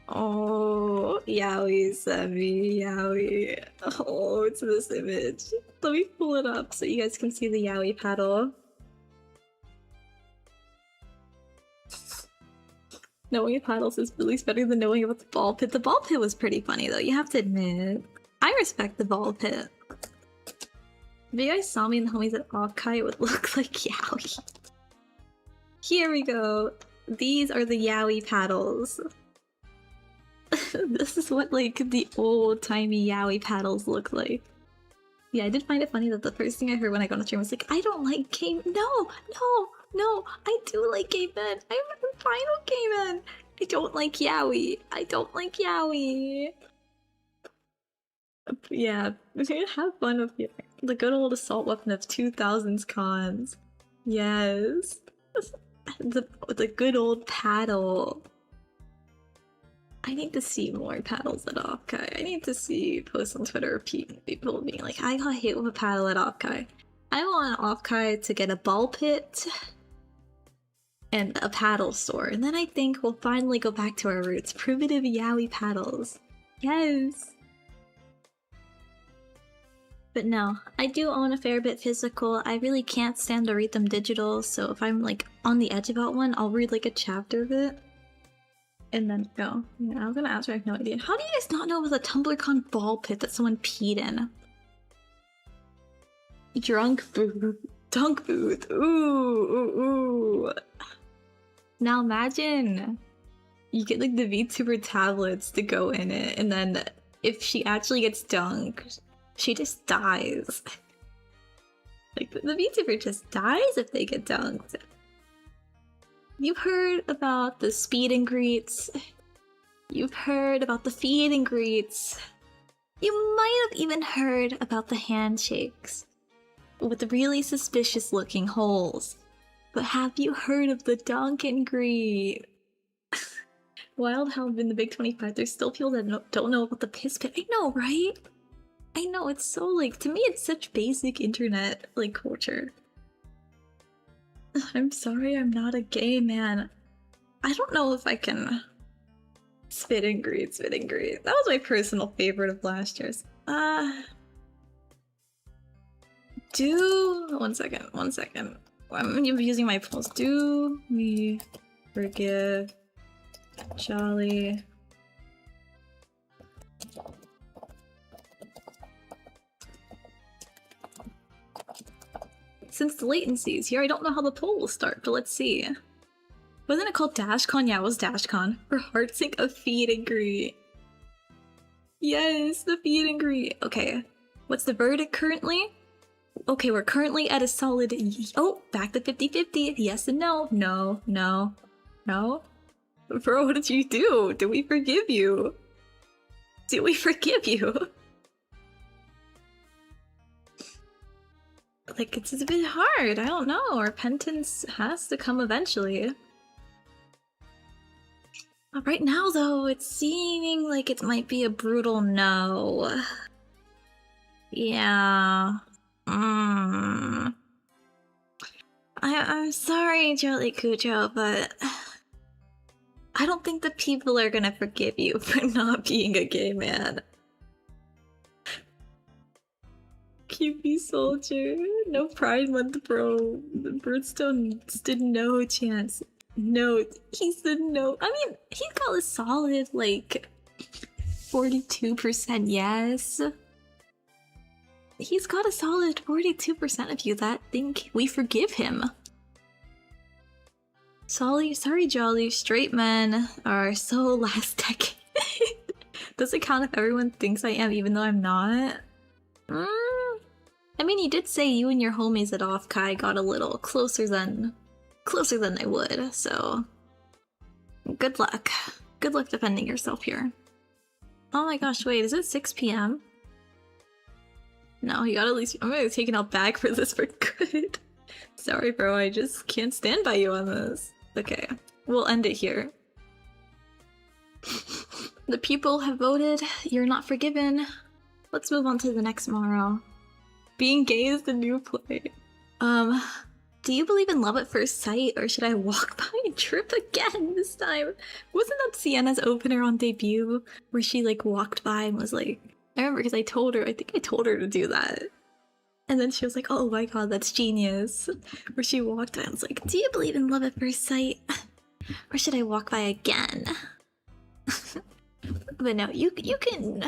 Oh, yaoi sent me, yaoi. Oh, it's this image. Let me pull it up so you guys can see the yaoi paddle. Knowing paddles is at least better than knowing about the ball pit. The ball pit was pretty funny though, you have to admit. I respect the ball pit. If you guys saw me and the homies at Okai, it would look like yaoi. Here we go. These are the yaoi paddles. This is what like the old-timey yaoi paddles look like. Yeah, I did find it funny that the first thing I heard when I got on stream was like, I don't like gay- No, I do like gay men. I'm a final gay man. I don't like yaoi. I don't like yaoi. Yeah, have fun with the good old assault weapon of 2000s cons. Yes. The good old paddle. I need to see more paddles at Okai. I need to see posts on Twitter of people being like, I got hit with a paddle at Okai. I want Okai to get a ball pit and a paddle store, and then I think we'll finally go back to our roots. Primitive yaoi paddles. Yes! But no, I do own a fair bit physical. I really can't stand to read them digital, so if I'm like on the edge about one, I'll read like a chapter of it. And then go. Yeah, I was gonna ask her, I have no idea. How do you guys not know it was a TumblerCon ball pit that someone peed in? Drunk booth. Dunk booth. Ooh, ooh, ooh. Now imagine you get like the VTuber tablets to go in it, and then if she actually gets dunked, she just dies. Like the VTuber just dies if they get dunked. You've heard about the speed and greets. You've heard about the feed and greets. You might have even heard about the handshakes with the really suspicious looking holes. But have you heard of the dunk and greet? Wild how in the Big 25 there's still people that don't know about the piss pit. I know, right? I know, it's so like, to me it's such basic internet like culture. I'm sorry, I'm not a gay man. I don't know if I can... Spit and greet, spit and greet. That was my personal favorite of last year's. One second. I'm using my pulse. Do we forgive Jolly? Since the latencies here, I don't know how the poll will start, but let's see. Wasn't it called DashCon? Yeah, it was DashCon. For HeartSync, a feed and greet. Yes, the feed and greet. Okay, what's the verdict currently? Okay, we're currently at a solid... Oh, back to 50-50. Yes and no. No, no, no. Bro, what did you do? Did we forgive you? Did we forgive you? Like, it's a bit hard. I don't know. Repentance has to come eventually. Right now, though, it's seeming like it might be a brutal no. Yeah. I'm sorry, Jolly Cujo, but I don't think the people are gonna forgive you for not being a gay man. QP Soldier, no Pride Month, bro. The Birdstone stood no chance. No, he said no. I mean, he got a solid, like, 42% yes. He's got a solid 42% of you that think we forgive him. Sorry, Jolly, straight men are so last decade. Does it count if everyone thinks I am even though I'm not? I mean, you did say you and your homies at Off Kai got a little closer than they would, so good luck. Good luck defending yourself here. Oh my gosh, wait, is it 6 p.m.? No, you gotta at least... I'm gonna take an out bag for this for good. Sorry, bro, I just can't stand by you on this. Okay, we'll end it here. The people have voted. You're not forgiven. Let's move on to the next Morrow. Being gay is the new play. Do you believe in love at first sight, or should I walk by and trip again this time? Wasn't that Sienna's opener on debut, where she like walked by and was like... I remember because I think I told her to do that. And then she was like, oh my god, that's genius. Where she walked by and was like, do you believe in love at first sight? Or should I walk by again? But no, you can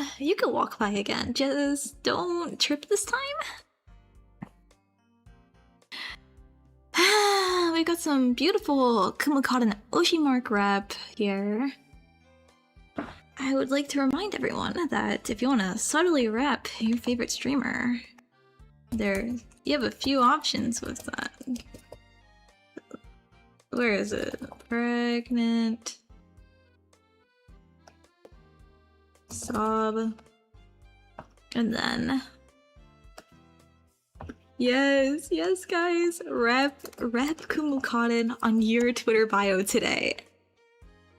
walk by again. Just don't trip this time. We've got some beautiful Kumu Cotton Oshimark rep here. I would like to remind everyone that if you want to subtly rep your favorite streamer, you have a few options with that. Where is it? Pregnant. Sob. And then... Yes, guys! Rep Kumu Cotton on your Twitter bio today.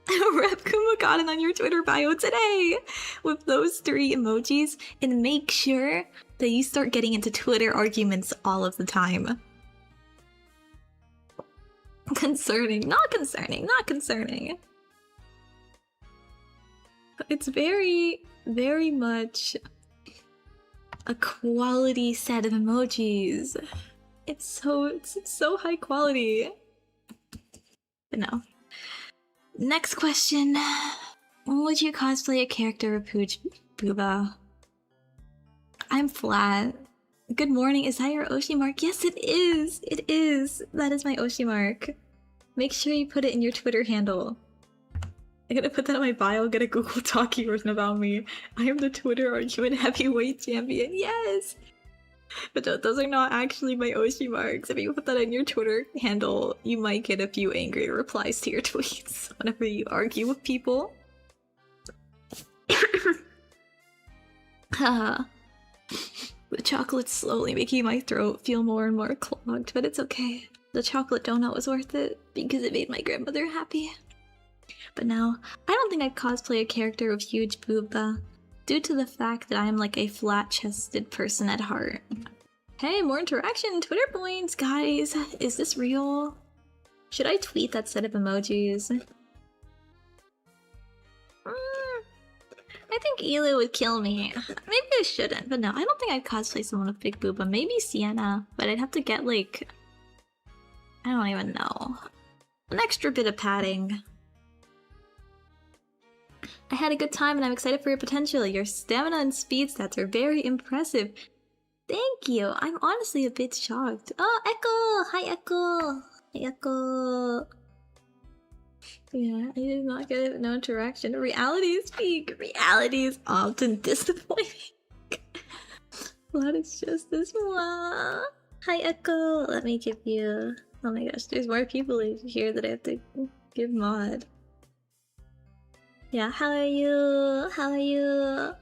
Rep Kumu Cotton on your Twitter bio today! With those 3 emojis, and make sure that you start getting into Twitter arguments all of the time. Concerning, not concerning. It's very, very much a quality set of emojis. It's so high quality. But no. Next question. Would you cosplay a character of Pooch Booba? I'm flat. Good morning, is that your Oshi mark? Yes, it is! It is! That is my Oshi mark. Make sure you put it in your Twitter handle. I'm gonna put that in my bio, get a Google Doc written about me. I am the Twitter argument heavyweight champion, yes! But those are not actually my Oshi marks. If you put that in your Twitter handle, you might get a few angry replies to your tweets whenever you argue with people. The chocolate's slowly making my throat feel more and more clogged, but it's okay. The chocolate donut was worth it because it made my grandmother happy. But now, I don't think I'd cosplay a character of huge booba, due to the fact that I am like a flat-chested person at heart. Hey, more interaction! Twitter points, guys! Is this real? Should I tweet that set of emojis? I think Elu would kill me. Maybe I shouldn't, but no, I don't think I'd cosplay someone with big booba. Maybe Sienna, but I'd have to get like... I don't even know. An extra bit of padding. I had a good time and I'm excited for your potential. Your stamina and speed stats are very impressive. Thank you. I'm honestly a bit shocked. Oh, Echo! Hi, Echo! Hi, Echo! Yeah, I did not get it. No interaction. Reality is peak. Reality is often disappointing. What is just this one? Hi, Echo. Let me give you... Oh my gosh, there's more people here that I have to give mod. Yeah, how are you? How are you?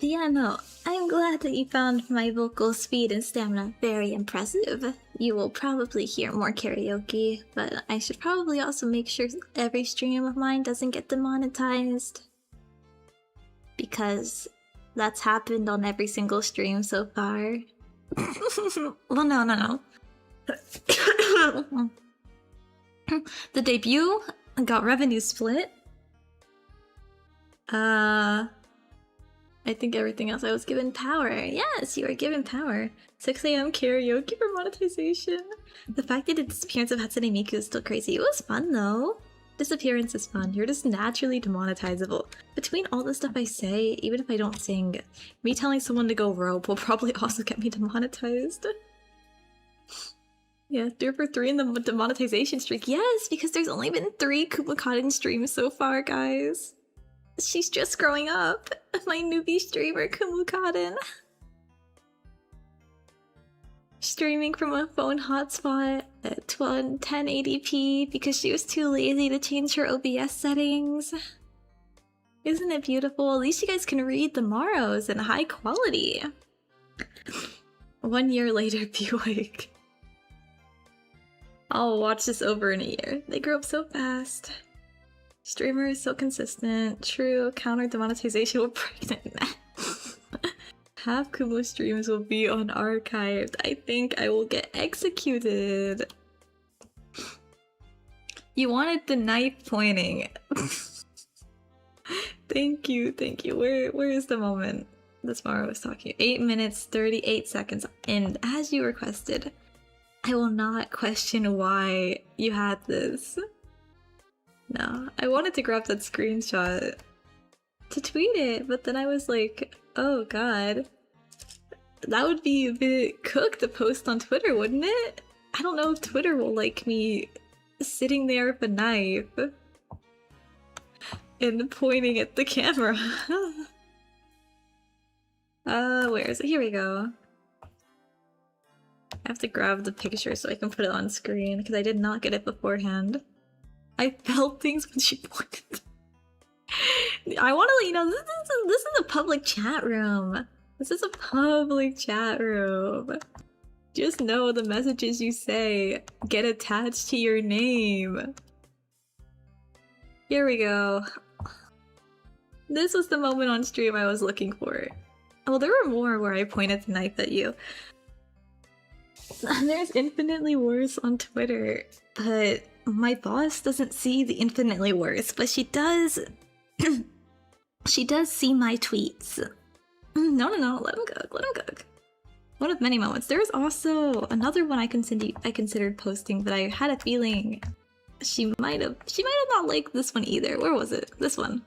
Yeah, no, I'm glad that you found my vocal speed and stamina very impressive. You will probably hear more karaoke, but I should probably also make sure every stream of mine doesn't get demonetized. Because that's happened on every single stream so far. Well, no. The debut got revenue split. I think everything else I was given power. Yes, you were given power. 6 AM karaoke for monetization. The fact that the disappearance of Hatsune Miku is still crazy. It was fun though. Disappearance is fun. You're just naturally demonetizable. Between all the stuff I say, even if I don't sing, me telling someone to go rope will probably also get me demonetized. Yeah, 3 for 3 in the demonetization streak. Yes, because there's only been 3 Kumu Cotton streams so far, guys. She's just growing up. My newbie streamer, Kumu Cotton. Streaming from a phone hotspot at 1080p because she was too lazy to change her OBS settings. Isn't it beautiful? At least you guys can read the Morrows in high quality. 1 year later, be like... I'll watch this over in a year. They grow up so fast. Streamer is so consistent. True, counter demonetization will pregnant. Half Kumu streams will be unarchived. I think I will get executed. You wanted the knife pointing. Thank you. Where is the moment this Mara was talking? 8 minutes, 38 seconds, and as you requested, I will not question why you had this. No, I wanted to grab that screenshot to tweet it, but then I was like, oh god. That would be a bit cooked to post on Twitter, wouldn't it? I don't know if Twitter will like me sitting there with a knife and pointing at the camera. Where is it? Here we go. I have to grab the picture so I can put it on screen because I did not get it beforehand. I felt things when she pointed. I want to let you know this is a public chat room. This is a public chat room. Just know the messages you say get attached to your name. Here we go. This was the moment on stream I was looking for. Well, there were more where I pointed the knife at you. There's infinitely worse on Twitter, but my boss doesn't see the infinitely worse, but she does... she does see my tweets. No, let him cook. One of many moments. There was also another one I considered posting, but I had a feeling she might have not liked this one either. Where was it? This one.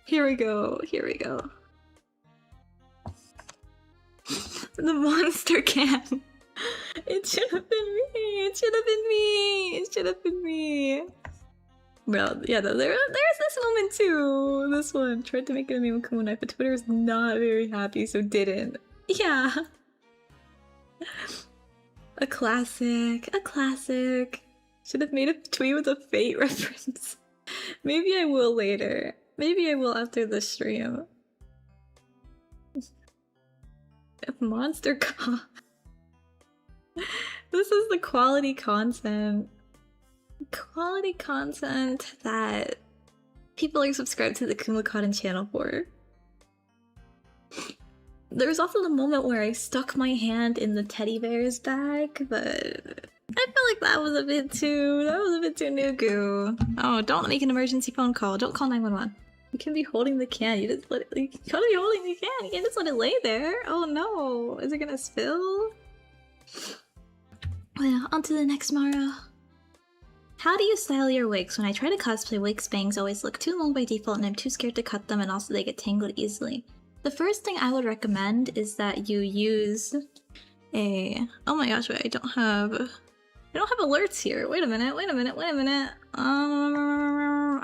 Here we go. The monster can. It should have been me. Bro, yeah, there's this moment too. This one. Tried to make it a meme with Kumu knife, but Twitter is not very happy, so didn't. Yeah. A classic. Should have made a tweet with a Fate reference. Maybe I will later. Maybe I will after the stream. Monster con. This is the quality content. Quality content that people are subscribed to the Kumu Cotton channel for. There was also the moment where I stuck my hand in the teddy bear's bag, but I feel like that was a bit too Nuku. Oh, don't make an emergency phone call. Don't call 911. You can be holding the can. You just let it. You gotta be holding the can. You can't just let it lay there. Oh no! Is it gonna spill? Well, on to the next Mara. How do you style your wigs? When I try to cosplay, wigs bangs always look too long by default, and I'm too scared to cut them, and also they get tangled easily. The first thing I would recommend is that you use a. Oh my gosh! Wait, I don't have alerts here. Wait a minute.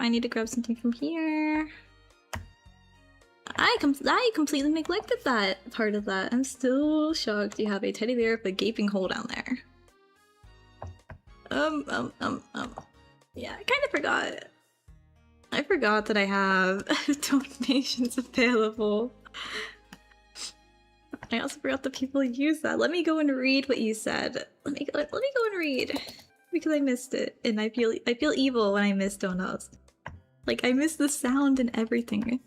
I need to grab something from here. I completely neglected that part of that. I'm still shocked you have a teddy bear with a gaping hole down there. Yeah, I kind of forgot. I forgot that I have donations available. I also forgot that people use that. Let me go and read what you said. Let me go and read because I missed it, and I feel evil when I miss donuts. Like I miss the sound and everything.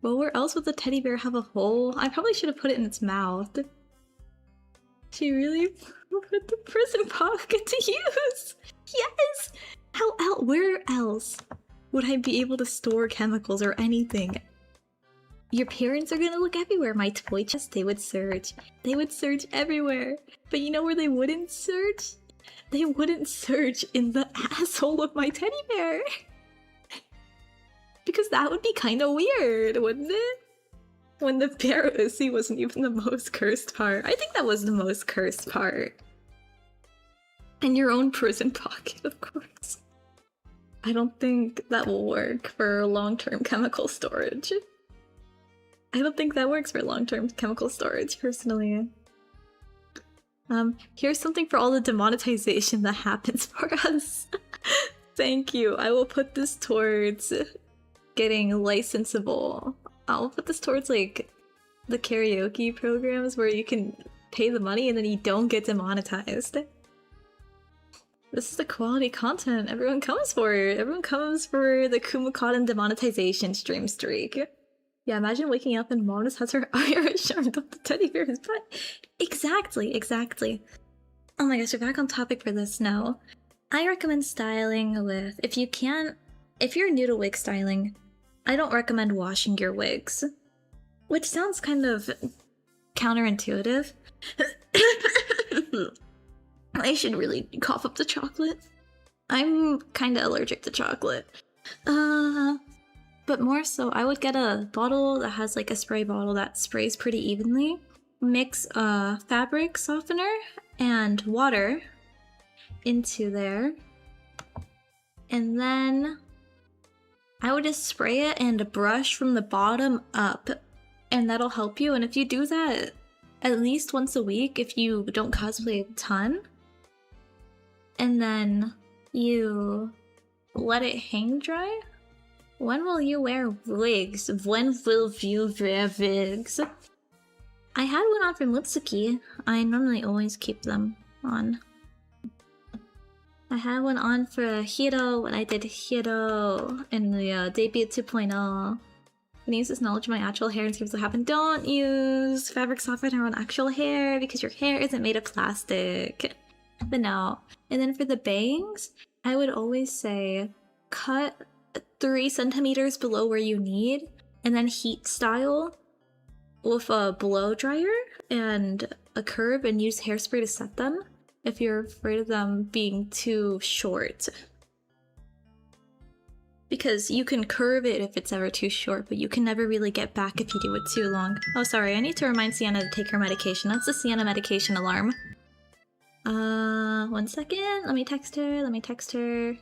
Well, where else would the teddy bear have a hole? I probably should have put it in its mouth. She really put the prison pocket to use. Yes. Where else would I be able to store chemicals or anything? Your parents are gonna look everywhere. My toy chest, they would search. They would search everywhere. But you know where they wouldn't search? They wouldn't search in the asshole of my teddy bear. Because that would be kind of weird, wouldn't it? When the bear Uzi wasn't even the most cursed part. I think that was the most cursed part. And your own prison pocket, of course. I don't think that will work for long-term chemical storage. I don't think that works for long-term chemical storage, personally. Here's something for all the demonetization that happens for us. Thank you. I will put this towards getting licensable. I'll put this towards, like, the karaoke programs where you can pay the money and then you don't get demonetized. This is the quality content everyone comes for. Everyone comes for the Kumu Cotton demonetization stream streak. Yeah, imagine waking up and Mom just has her Irish armed up the teddy bear's butt. Exactly. Oh my gosh, we're back on topic for this now. I recommend styling with, if you're new to wig styling, I don't recommend washing your wigs. Which sounds kind of counterintuitive. I should really cough up the chocolate. I'm kinda allergic to chocolate. But more so, I would get a bottle that has like a spray bottle that sprays pretty evenly. Mix a fabric softener and water into there. And then I would just spray it and brush from the bottom up. And that'll help you. And if you do that at least once a week, if you don't cosplay a ton, and then you let it hang dry. When will you wear wigs? When will you wear wigs? I had one on from Lipsuki. I normally always keep them on. I had one on for Hiro when I did Hiro in the debut 2.0. I'm gonna use this knowledge of my actual hair and see what happens. Don't use fabric softener on actual hair because your hair isn't made of plastic. But no. And then for the bangs, I would always say cut 3 centimeters below where you need, and then heat style with a blow dryer and a curb and use hairspray to set them if you're afraid of them being too short. Because you can curve it if it's ever too short, but you can never really get back if you do it too long. Oh, sorry, I need to remind Sienna to take her medication. That's the Sienna medication alarm. 1 second. Let me text her.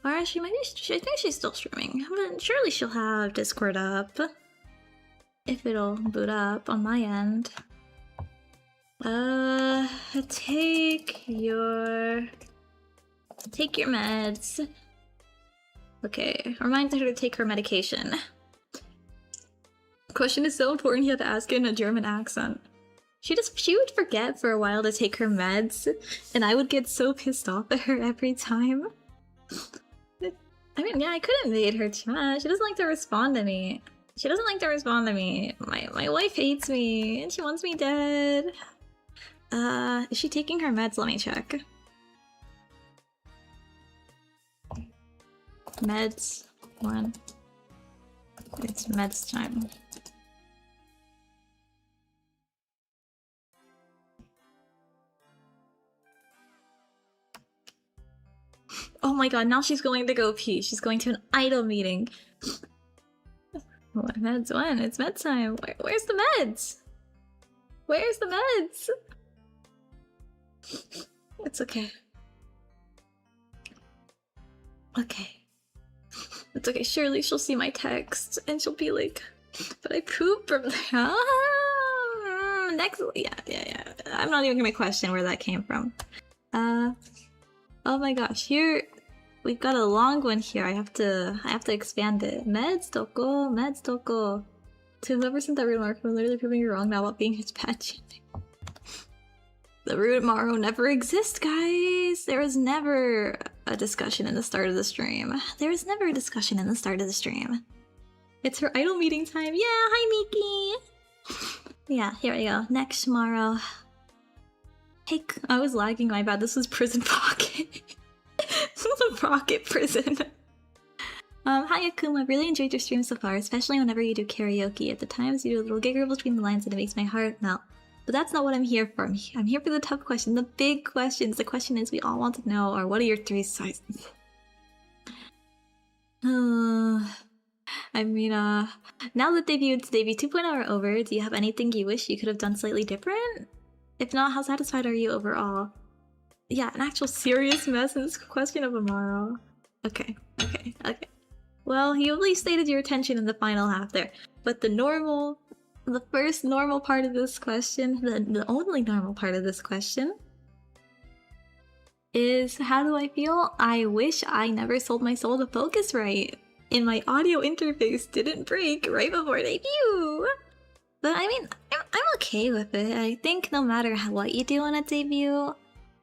Or actually, maybe I think she's still streaming. But surely she'll have Discord up. If it'll boot up on my end. Take your meds. Okay, remind her to take her medication. Question is so important you have to ask it in a German accent. She would forget for a while to take her meds, and I would get so pissed off at her every time. I mean, yeah, I could invade her chat. She doesn't like to respond to me. My wife hates me, and she wants me dead. Is she taking her meds? Let me check. Meds 1. It's meds time. Oh my god, now she's going to go pee. She's going to an idol meeting. What, meds 1? It's meds time. Where's the meds? Where's the meds? It's okay. Okay. It's okay, surely she'll see my text and she'll be like, but I pooped from there. Next, yeah. I'm not even gonna question where that came from. Oh my gosh, here we've got a long one here. I have to expand it. Meds doko. To whoever sent that remark, I'm literally proving you're wrong now about being his pet. The root Maro never exists, guys. There was never a discussion in the start of the stream. It's her idol meeting time. Yeah, hi Miki. Yeah, here we go. Next Maro. Hey, I was lagging, my bad. This was Prison Pocket. This was a pocket prison. Hi Akuma, I've really enjoyed your stream so far, especially whenever you do karaoke. At the times you do a little giggle between the lines and it makes my heart melt. But that's not what I'm here for. I'm here for the tough question, the big questions. The question is we all want to know are what are your 3 sizes? I mean, now that debut 2.0 are over, do you have anything you wish you could have done slightly different? If not, how satisfied are you overall? Yeah, an actual serious mess in this question of Amaro. Okay. Well, you at least stated your intention in the final half there. But the first normal part of this question, the only normal part of this question, is how do I feel? I wish I never sold my soul to Focusrite and my audio interface didn't break right before debut. But I mean, I'm okay with it. I think no matter what you do on a debut,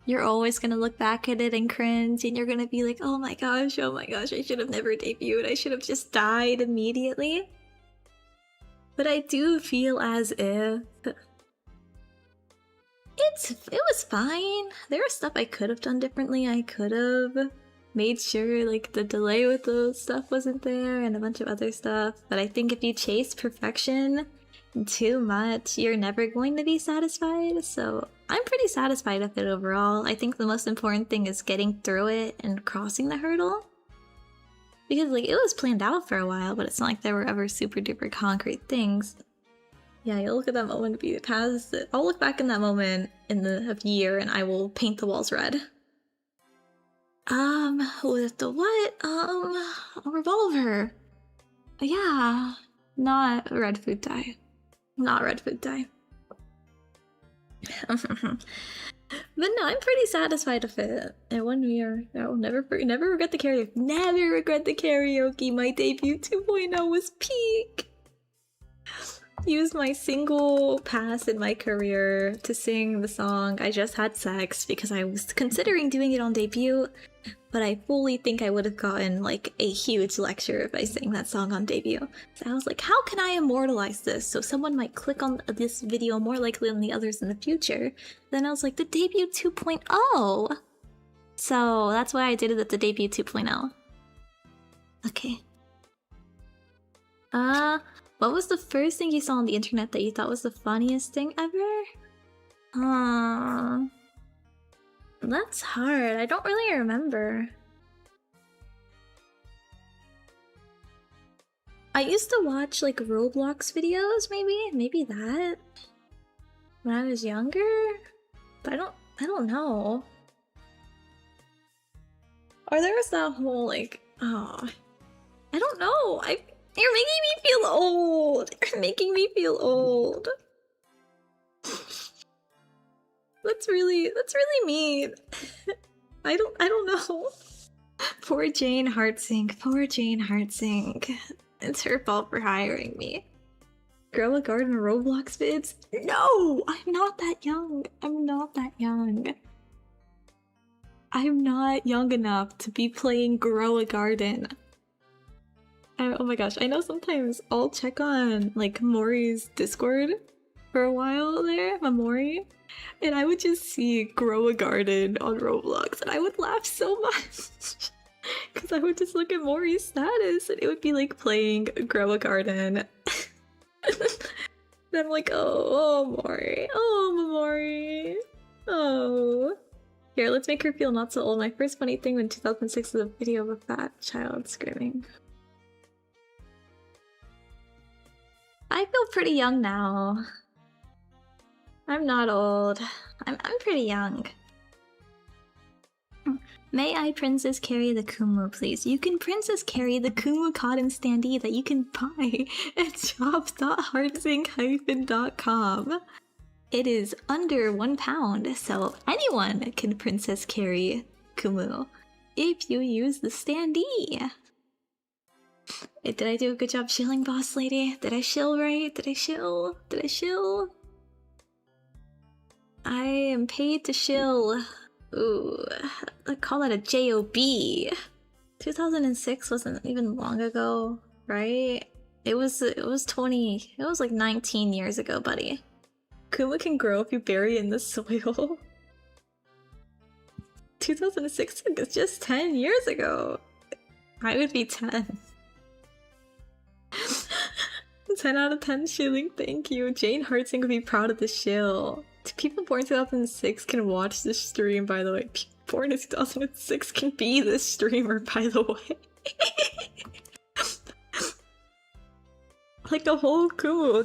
you're always gonna look back at it and cringe, and you're gonna be like, oh my gosh, I should have never debuted. I should have just died immediately. But I do feel as if it was fine. There was stuff I could have done differently. I could have made sure like the delay with the stuff wasn't there and a bunch of other stuff. But I think if you chase perfection too much, you're never going to be satisfied. So I'm pretty satisfied with it overall. I think the most important thing is getting through it and crossing the hurdle. Because like it was planned out for a while, but it's not like there were ever super duper concrete things. Yeah, you'll look at that moment be past it. I'll look back in that moment in the year and I will paint the walls red. With the what? A revolver. Yeah, not red food dye. Not red food dye. But no, I'm pretty satisfied with it. And 1 year, I will never regret the karaoke. Never regret the karaoke. My debut 2.0 was peak. use my single pass in my career to sing the song I Just Had Sex because I was considering doing it on debut, but I fully think I would have gotten like a huge lecture if I sang that song on debut. So I was like, how can I immortalize this so someone might click on this video more likely than the others in the future? Then I was like, the debut 2.0! So that's why I did it at the debut 2.0. Okay. What was the first thing you saw on the internet that you thought was the funniest thing ever? That's hard. I don't really remember. I used to watch like Roblox videos, maybe that when I was younger, but I don't know. Or there was that whole like, I don't know. You're making me feel old. You're making me feel old. That's really mean. I don't know. Poor Jane HeartSync. Poor Jane HeartSync. It's her fault for hiring me. Grow a garden Roblox vids? No! I'm not that young. I'm not that young. I'm not young enough to be playing Grow a Garden. Oh my gosh, I know sometimes I'll check on like Mori's Discord for a while there, Mamori, and I would just see Grow a Garden on Roblox and I would laugh so much because I would just look at Mori's status and it would be like playing Grow a Garden. And I'm like, oh Mori, oh Mamori, oh. Here, let's make her feel not so old. My first funny thing in 2006 was a video of a fat child screaming. I feel pretty young now. I'm not old. I'm pretty young. May I princess carry the Kumu, please? You can princess carry the Kumu Cotton standee that you can buy at shop.heartsync-.com. It is under £1, so anyone can princess carry Kumu if you use the standee. Did I do a good job shilling, boss lady? Did I shill right? Did I shill? Did I shill? I am paid to shill. Ooh, I call that a job. 2006 wasn't even long ago, right? It was like 19 years ago, buddy. Kumu can grow if you bury it in the soil. 2006 is just 10 years ago. I would be 10. 10 out of 10 shilling, thank you. Jane HeartSync would be proud of the shill. People born in 2006 can watch this stream, by the way. People born in 2006 can be this streamer, by the way. Like a whole Kumu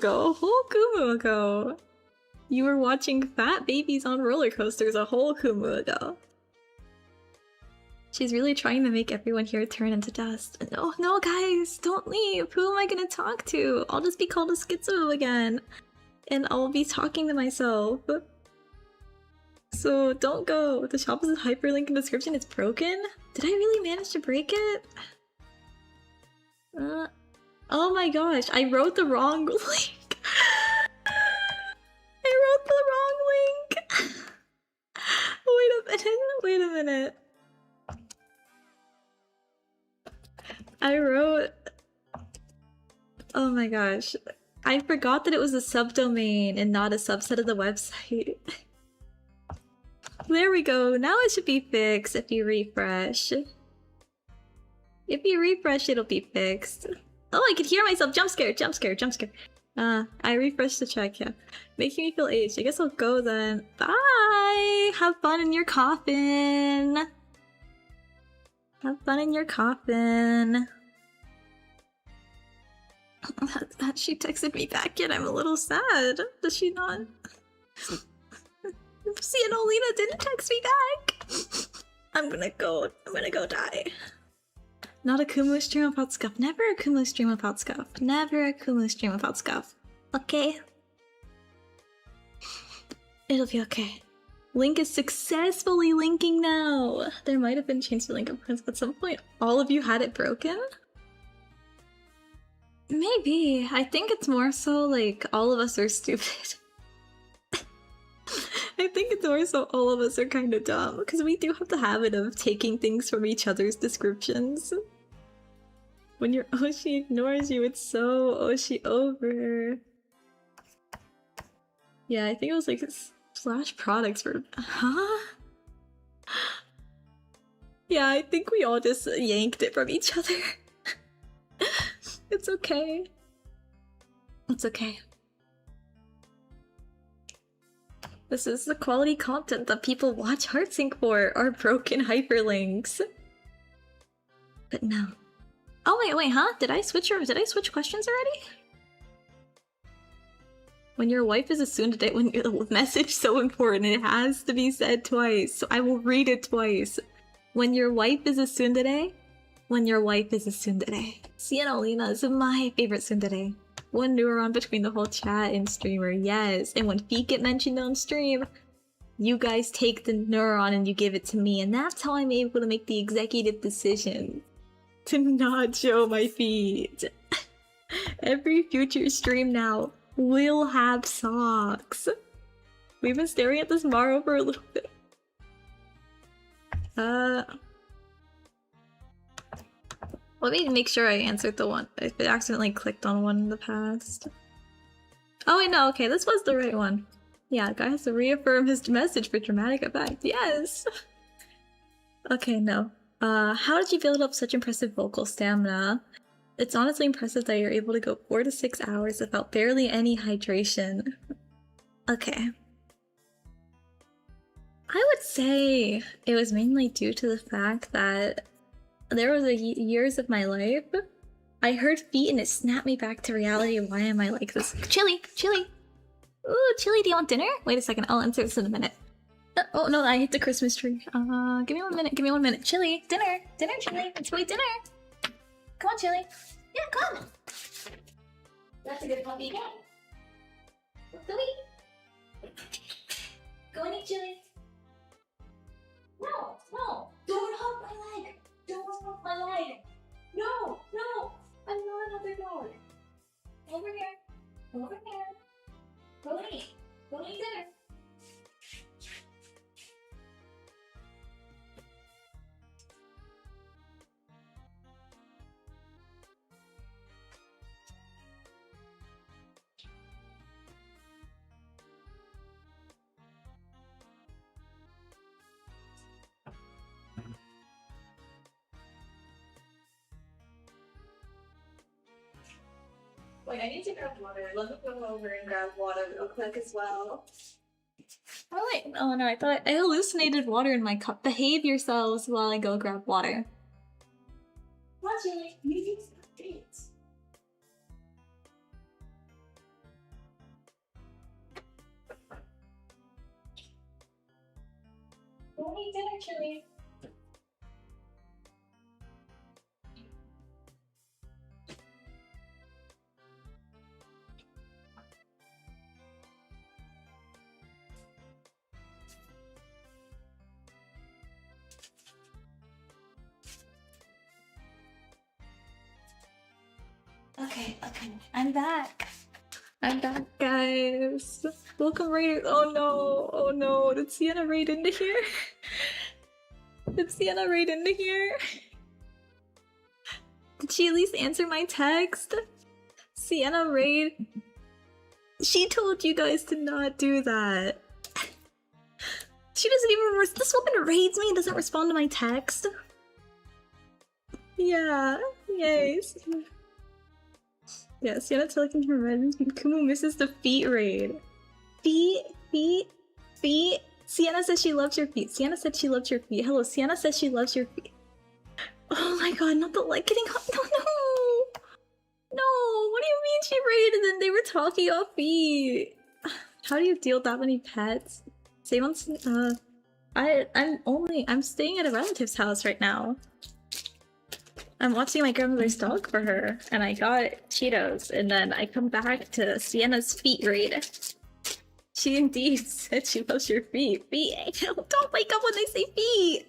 ago. You were watching fat babies on roller coasters a whole Kumu ago. She's really trying to make everyone here turn into dust. No guys, don't leave. Who am I gonna talk to? I'll just be called a schizo again. And I'll be talking to myself. So don't go. The shop is a hyperlink in the description. It's broken? Did I really manage to break it? Oh my gosh, I wrote the wrong link. I wrote the wrong link. Wait a minute. I wrote... Oh my gosh. I forgot that it was a subdomain and not a subset of the website. There we go. Now it should be fixed if you refresh. If you refresh, it'll be fixed. Oh, I could hear myself. Jump scare. I refreshed to check, yeah. Making me feel aged. I guess I'll go then. Bye! Have fun in your coffin. Have fun in your coffin. That she texted me back yet. I'm a little sad. Does she not? Cianolina didn't text me back. I'm gonna go die. Not a Kumu stream without scuff. Never a Kumu stream without scuff. Never a Kumu stream without scuff. Okay? It'll be okay. Link is successfully linking now. There might have been changed to link, of course, but at some point all of you had it broken? Maybe. I think it's more so like all of us are stupid. I think it's more so all of us are kind of dumb because we do have the habit of taking things from each other's descriptions. When your Oshi ignores you, it's so Oshi over. Yeah, I think it was like slash products for. Huh? Yeah, I think we all just yanked it from each other. It's okay. It's okay. This is the quality content that people watch HeartSync for, our broken hyperlinks. But no. Oh wait, huh? Did I switch questions already? When your wife is a tsundere, when the message so important, it has to be said twice. So I will read it twice. When your wife is a tsundere, when your wife is a tsundere. Sienna Lena is my favorite tsundere. One neuron between the whole chat and streamer, yes. And when feet get mentioned on stream, you guys take the neuron and you give it to me, and that's how I'm able to make the executive decision to not show my feet. Every future stream now will have socks. We've been staring at this Maro for a little bit. Let me make sure I answered the one. I accidentally clicked on one in the past. Oh wait, no, okay, this was the right one. Yeah, guy has to reaffirm his message for dramatic effect. Yes! Okay, no. How did you build up such impressive vocal stamina? It's honestly impressive that you're able to go 4 to 6 hours without barely any hydration. Okay. I would say it was mainly due to the fact that there was years of my life, I heard feet and it snapped me back to reality. Why am I like this? Chili! Chili! Ooh, Chili, do you want dinner? Wait a second, I'll answer this in a minute. Oh no, I hit the Christmas tree. Give me 1 minute. Chili, dinner! Dinner, Chili! Let's go eat dinner! Come on, Chili! Yeah, come! That's a good puppy. Go eat! Go and eat, Chili! No! No! Don't hug my leg! Don't hug my leg! No! No! I'm not another dog! Over here! Over here! Go eat! Go eat dinner! Wait, I need to grab water. Let me go over and grab water real quick as well. Oh wait, oh no, I thought I hallucinated water in my cup. Behave yourselves while I go grab water. Watch it, you need some treats. Go eat dinner, Chili. Okay, I'm back. I'm back, guys. Welcome raiders. Oh no, did Sienna raid into here? Did Sienna raid into here? Did she at least answer my text? Sienna raid? She told you guys to not do that. She doesn't even this woman raids me and doesn't respond to my text. Yeah, yay. Yeah, Sienna telling her red. Kumu misses the feet raid. Feet. Sienna says she loves your feet. Sienna said she loves your feet. Hello, Sienna says she loves your feet. Oh my god, not the light getting hot. No, what do you mean she raided and they were talking off feet? How do you deal with that many pets? Same on I'm staying at a relative's house right now. I'm watching my grandmother's dog for her, and I got Cheetos, and then I come back to Sienna's feet raid. She indeed said she loves your feet. Feet? Don't wake up when they say feet!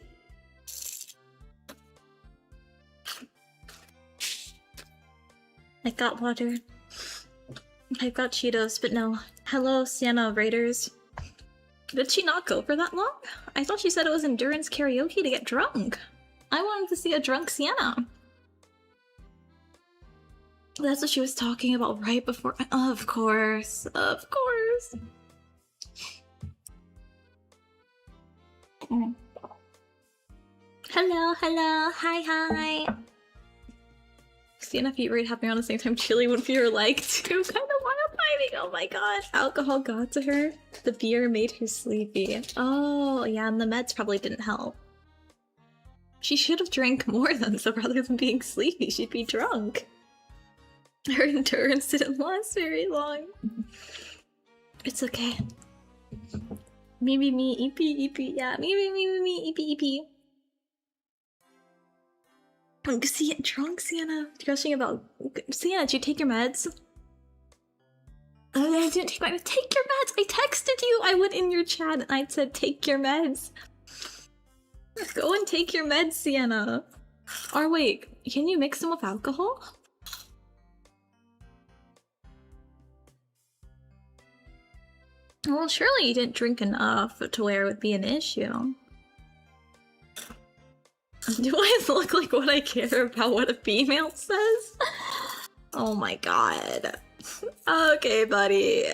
I got water. I got Cheetos, but no. Hello, Sienna Raiders. Did she not go for that long? I thought she said it was endurance karaoke to get drunk. I wanted to see a drunk Sienna. That's what she was talking about right before. Of course. Of course. Hello, hello. Hi, hi. Sienna feet rate happening on the same time. Chili would feel like too. Kind of wild timing. Oh my god. Alcohol got to her. The beer made her sleepy. Oh, yeah, and the meds probably didn't help. She should have drank more then, so rather than being sleepy, she'd be drunk. Her endurance didn't last very long. It's okay. Me, EP, yeah. Me, EP. See it drunk, Sienna. Gushing about Sienna, did you take your meds? I didn't take my meds. Take your meds! I texted you! I went in your chat and I said take your meds. Go and take your meds, Sienna. Or wait, can you mix them with alcohol? Well, surely you didn't drink enough to where it would be an issue. Do I look like what I care about what a female says? Oh my god. Okay, buddy.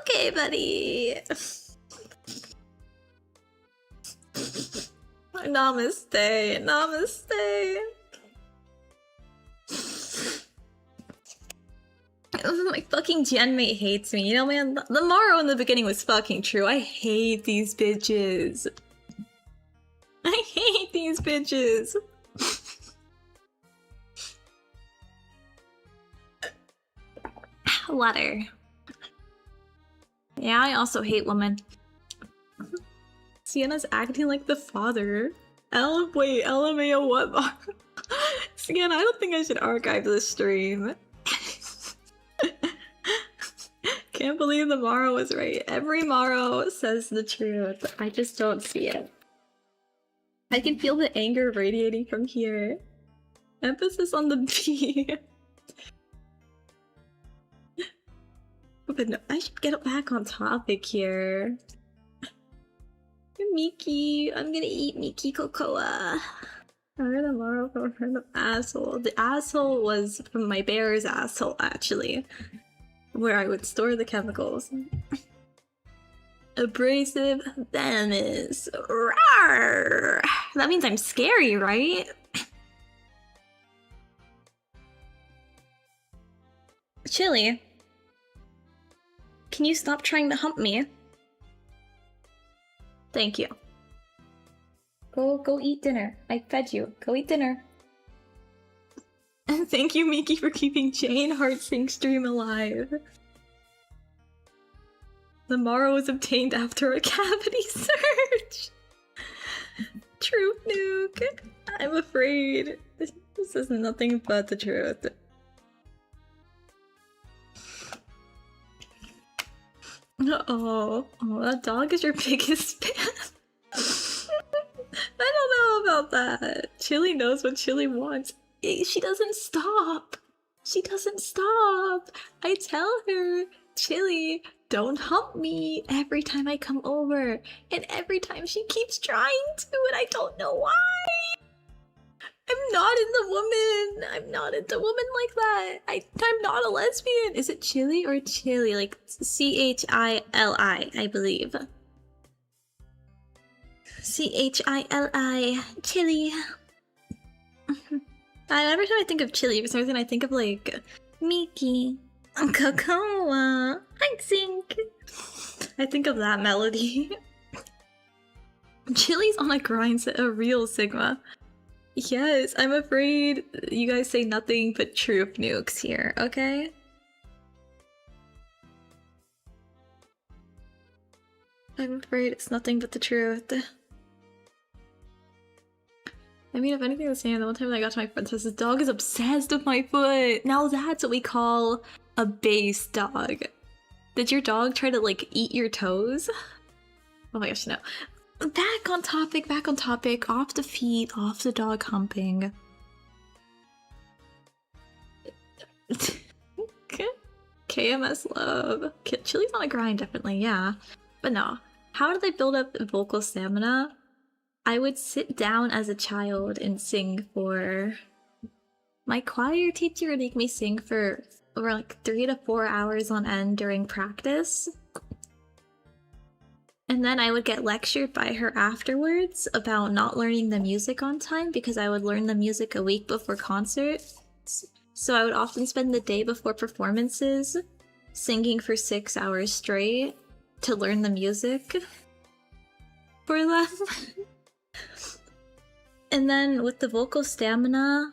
Okay, buddy. Namaste. Namaste. My fucking genmate hates me. You know, man, the Morrow in the beginning was fucking true. I hate these bitches. I hate these bitches. Water. Yeah, I also hate women. Sienna's acting like the father. Wait, LMAO what? Sienna, I don't think I should archive this stream. Can't believe the Morrow was right. Every Morrow says the truth. I just don't see it. I can feel the anger radiating from here. Emphasis on the B. But no, I should get back on topic here. Miki, I'm gonna eat Miki Cocoa. I heard the Morrow from the asshole. The asshole was from my bear's asshole, actually. Where I would store the chemicals. Abrasive, venomous. Rawr! That means I'm scary, right? Chili, can you stop trying to hump me? Thank you. Go eat dinner. I fed you. Go eat dinner. And thank you, Miki, for keeping Jane HeartSync stream alive. The Morrow was obtained after a cavity search. Truth nuke. I'm afraid. This is nothing but the truth. Oh, that dog is your biggest fan. I don't know about that. Chili knows what Chili wants. She doesn't stop. She doesn't stop. I tell her, Chili, don't hump me every time I come over. And every time she keeps trying to, and I don't know why. I'm not into women. I'm not into women like that. I'm not a lesbian. Is it Chili or Chili? Like C-H-I-L-I, I believe. C-H-I-L-I. Chili. Every time I think of Chili, for some reason I think of like Miki, Cocoa, HeartSync. I think of that melody. Chili's on a grind set, a real Sigma. Yes, I'm afraid you guys say nothing but truth nukes here, okay? I'm afraid it's nothing but the truth. I mean, if anything was saying, the one time I got to my friend's house, this dog is obsessed with my foot. Now that's what we call a base dog. Did your dog try to, like, eat your toes? Oh my gosh, no. Back on topic, off the feet, off the dog humping. KMS love. Chili's on a grind, definitely, yeah. But no. How did I build up vocal stamina? I would sit down as a child and sing for... My choir teacher would make me sing for over like 3 to 4 hours on end during practice. And then I would get lectured by her afterwards about not learning the music on time because I would learn the music a week before concerts. So I would often spend the day before performances singing for 6 hours straight to learn the music for them. And then with the vocal stamina,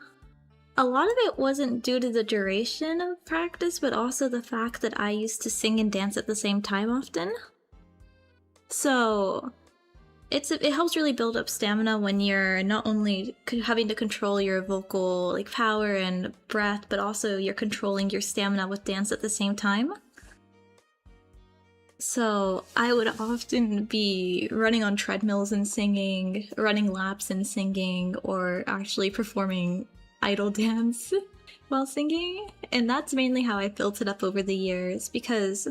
a lot of it wasn't due to the duration of practice, but also the fact that I used to sing and dance at the same time often. So it helps really build up stamina when you're not only having to control your vocal like power and breath, but also you're controlling your stamina with dance at the same time. So I would often be running on treadmills and singing, running laps and singing, or actually performing idol dance while singing. And that's mainly how I built it up over the years, because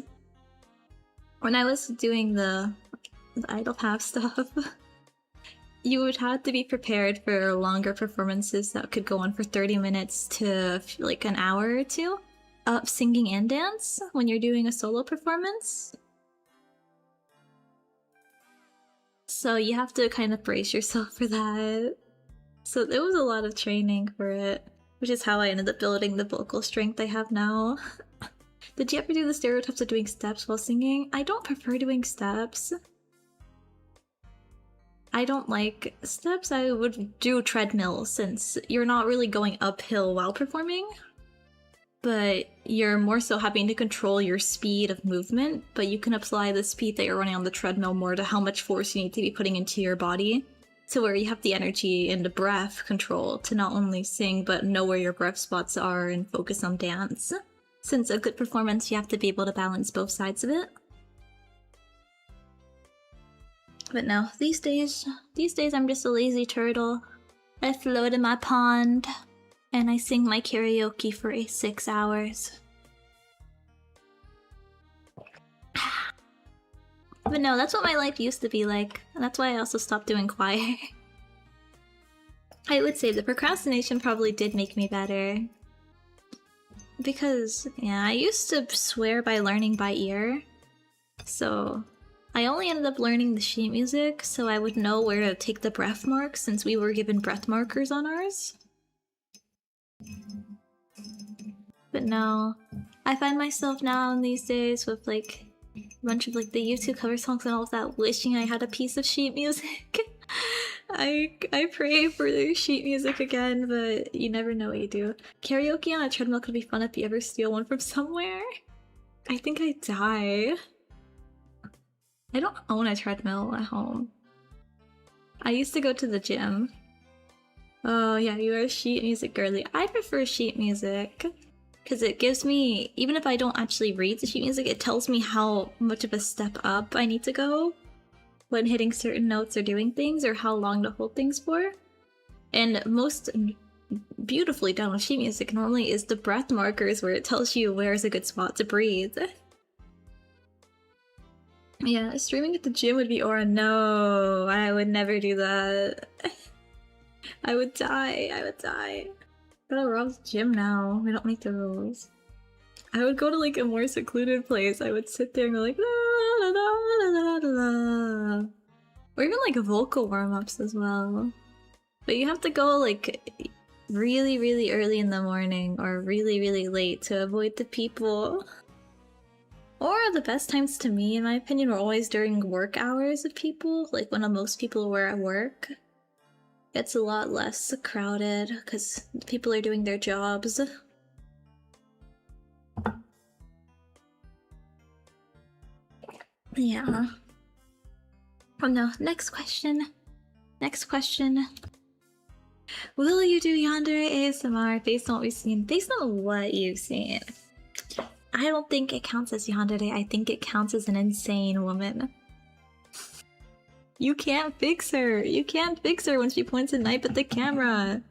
when I was doing the idol half stuff, you would have to be prepared for longer performances that could go on for 30 minutes to like an hour or two of singing and dance when you're doing a solo performance. So you have to kind of brace yourself for that. So there was a lot of training for it, which is how I ended up building the vocal strength I have now. Did you ever do the stereotypes of doing steps while singing? I don't prefer doing steps. I don't like steps. I would do treadmill since you're not really going uphill while performing, but you're more so having to control your speed of movement, but you can apply the speed that you're running on the treadmill more to how much force you need to be putting into your body, to where you have the energy and the breath control to not only sing but know where your breath spots are and focus on dance. Since a good performance, you have to be able to balance both sides of it. But no, these days I'm just a lazy turtle. I float in my pond, and I sing my karaoke for 6 hours. But no, that's what my life used to be like, and that's why I also stopped doing choir. I would say the procrastination probably did make me better. Because, yeah, I used to swear by learning by ear, so I only ended up learning the sheet music so I would know where to take the breath marks since we were given breath markers on ours. But no, I find myself now in these days with like a bunch of like the YouTube cover songs and all of that, wishing I had a piece of sheet music. I pray for the sheet music again, but you never know what you do. Karaoke on a treadmill could be fun if you ever steal one from somewhere. I think I'd die. I don't own a treadmill at home. I used to go to the gym. Oh yeah, you are a sheet music girly. I prefer sheet music because it gives me, even if I don't actually read the sheet music, it tells me how much of a step up I need to go when hitting certain notes or doing things, or how long to hold things for. And most beautifully done with sheet music normally is the breath markers, where it tells you where's a good spot to breathe. Yeah, streaming at the gym would be aura. No, I would never do that. I would die. I would die. Gotta rob the gym now. We don't make the rules. I would go to like a more secluded place. I would sit there and go like la, la, la, la, la, la. Or even like vocal warm-ups as well. But you have to go like really, really early in the morning or really, really late to avoid the people. Or the best times to me, in my opinion, were always during work hours of people, like when most people were at work. It's a lot less crowded because people are doing their jobs. Yeah. Oh no, next question. Next question. Will you do yandere ASMR based on what we've seen? Based on what you've seen? I don't think it counts as yandere. I think it counts as an insane woman. You can't fix her. You can't fix her when she points a knife at the camera.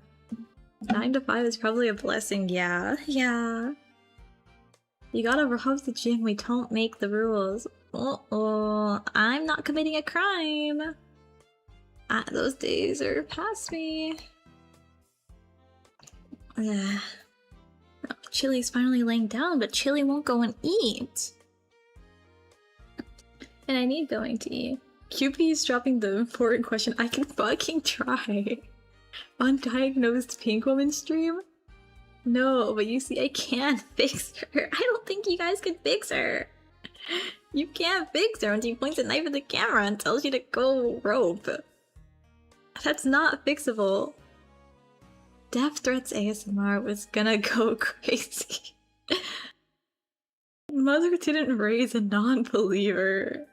9 to 5 is probably a blessing, yeah. Yeah. You gotta rob the gym, we don't make the rules. Uh-oh, I'm not committing a crime. Those days are past me. Chili's finally laying down, but Chili won't go and eat. And I need going to eat. QP's dropping the important question. I can fucking try. Undiagnosed pink woman stream? No, but you see, I can't fix her. I don't think you guys can fix her. You can't fix her when she points a knife at the camera and tells you to go rope. That's not fixable. Death Threats ASMR was gonna go crazy. Mother didn't raise a non-believer.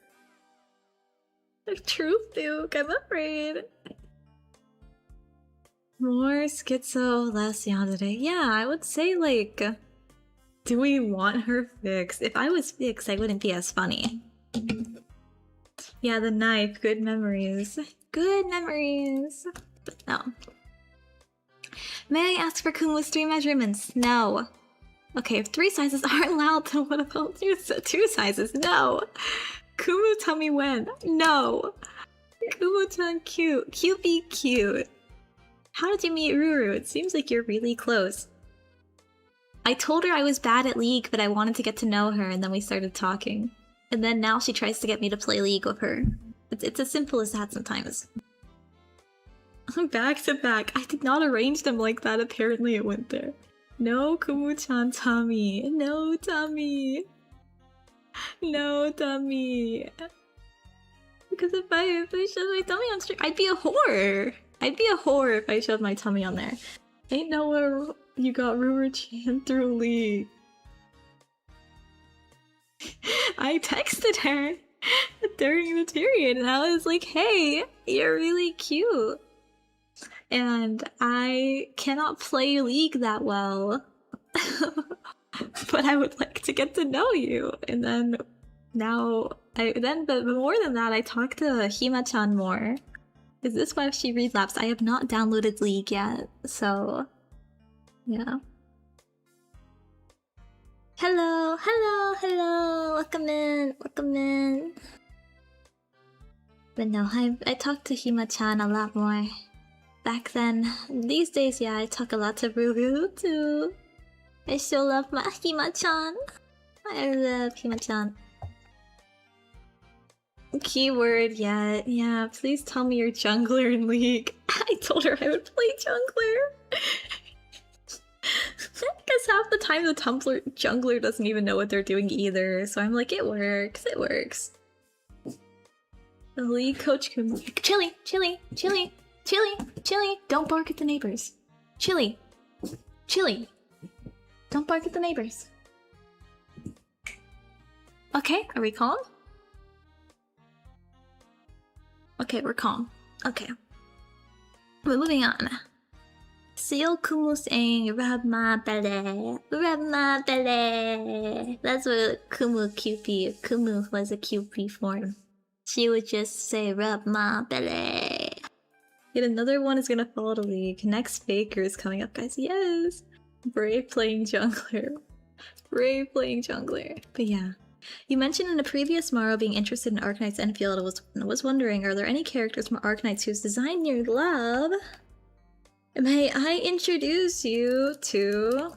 Truth, Duke, I'm afraid. More schizo, less yandere. Yeah, I would say, like, do we want her fixed? If I was fixed, I wouldn't be as funny. Yeah, the knife, good memories. Good memories. But no. May I ask for Kumu's 3 measurements? No. Okay, if 3 sizes aren't allowed, then what about 2 sizes? No. Kumu, tell me when. No. Kumu-chan cute. Cute be cute. How did you meet Ruru? It seems like you're really close. I told her I was bad at League, but I wanted to get to know her, and then we started talking. And then now she tries to get me to play League with her. It's as simple as that sometimes. Back to back. I did not arrange them like that. Apparently it went there. No, Kumu-chan, Tommy. No, Tommy. No, Tommy. Because if I showed my tummy on stream, I'd be a whore. I'd be a whore if I showed my tummy on there. Ain't nowhere you got Ruru-chan through League. I texted her during the period and I was like, hey, you're really cute. And I cannot play League that well. But I would like to get to know you. And then now but more than that, I talked to Hima-chan more. Is this why she relapsed? I have not downloaded League yet, so yeah. Hello, hello, hello, welcome in, welcome in. But no, I talked to Hima-chan a lot more back then. These days, yeah, I talk a lot to Ruru too. I still love my Hima-chan. I love Hima-chan. Keyword yet. Yeah, please tell me you're jungler in League. I told her I would play jungler. Because half the time the jungler doesn't even know what they're doing either. So I'm like, it works, it works. The League coach can... Chili, Chili, Chili, Chili, Chili. Don't bark at the neighbors. Chili. Chili. Don't bark at the neighbors. Okay, are we calm? Okay, we're calm. Okay. We're moving on. Seal Kumu saying, rub my belly. Rub my belly. That's what Kumu QP. Kumu was a QP form. She would just say, rub my belly. Yet another one is gonna fall to League. Next Faker is coming up, guys. Yes! Brave playing jungler. Brave playing jungler. But yeah. You mentioned in a previous Maro being interested in Arknight's Enfield. I was wondering, are there any characters from Arknights whose design you love? May I introduce you to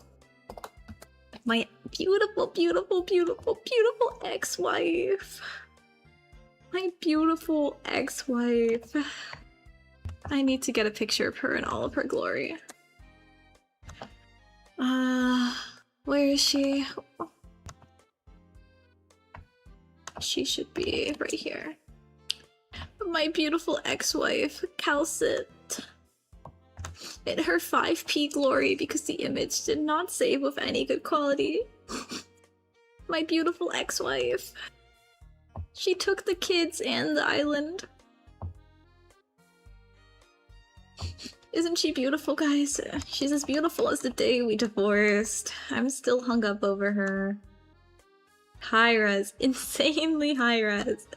my beautiful, beautiful, beautiful, beautiful ex-wife. My beautiful ex-wife. I need to get a picture of her in all of her glory. Where is she? She should be right here. My beautiful ex-wife, Calcit. In her 5p glory because the image did not save with any good quality. My beautiful ex-wife. She took the kids and the island. Isn't she beautiful, guys? She's as beautiful as the day we divorced. I'm still hung up over her. High res. Insanely high res.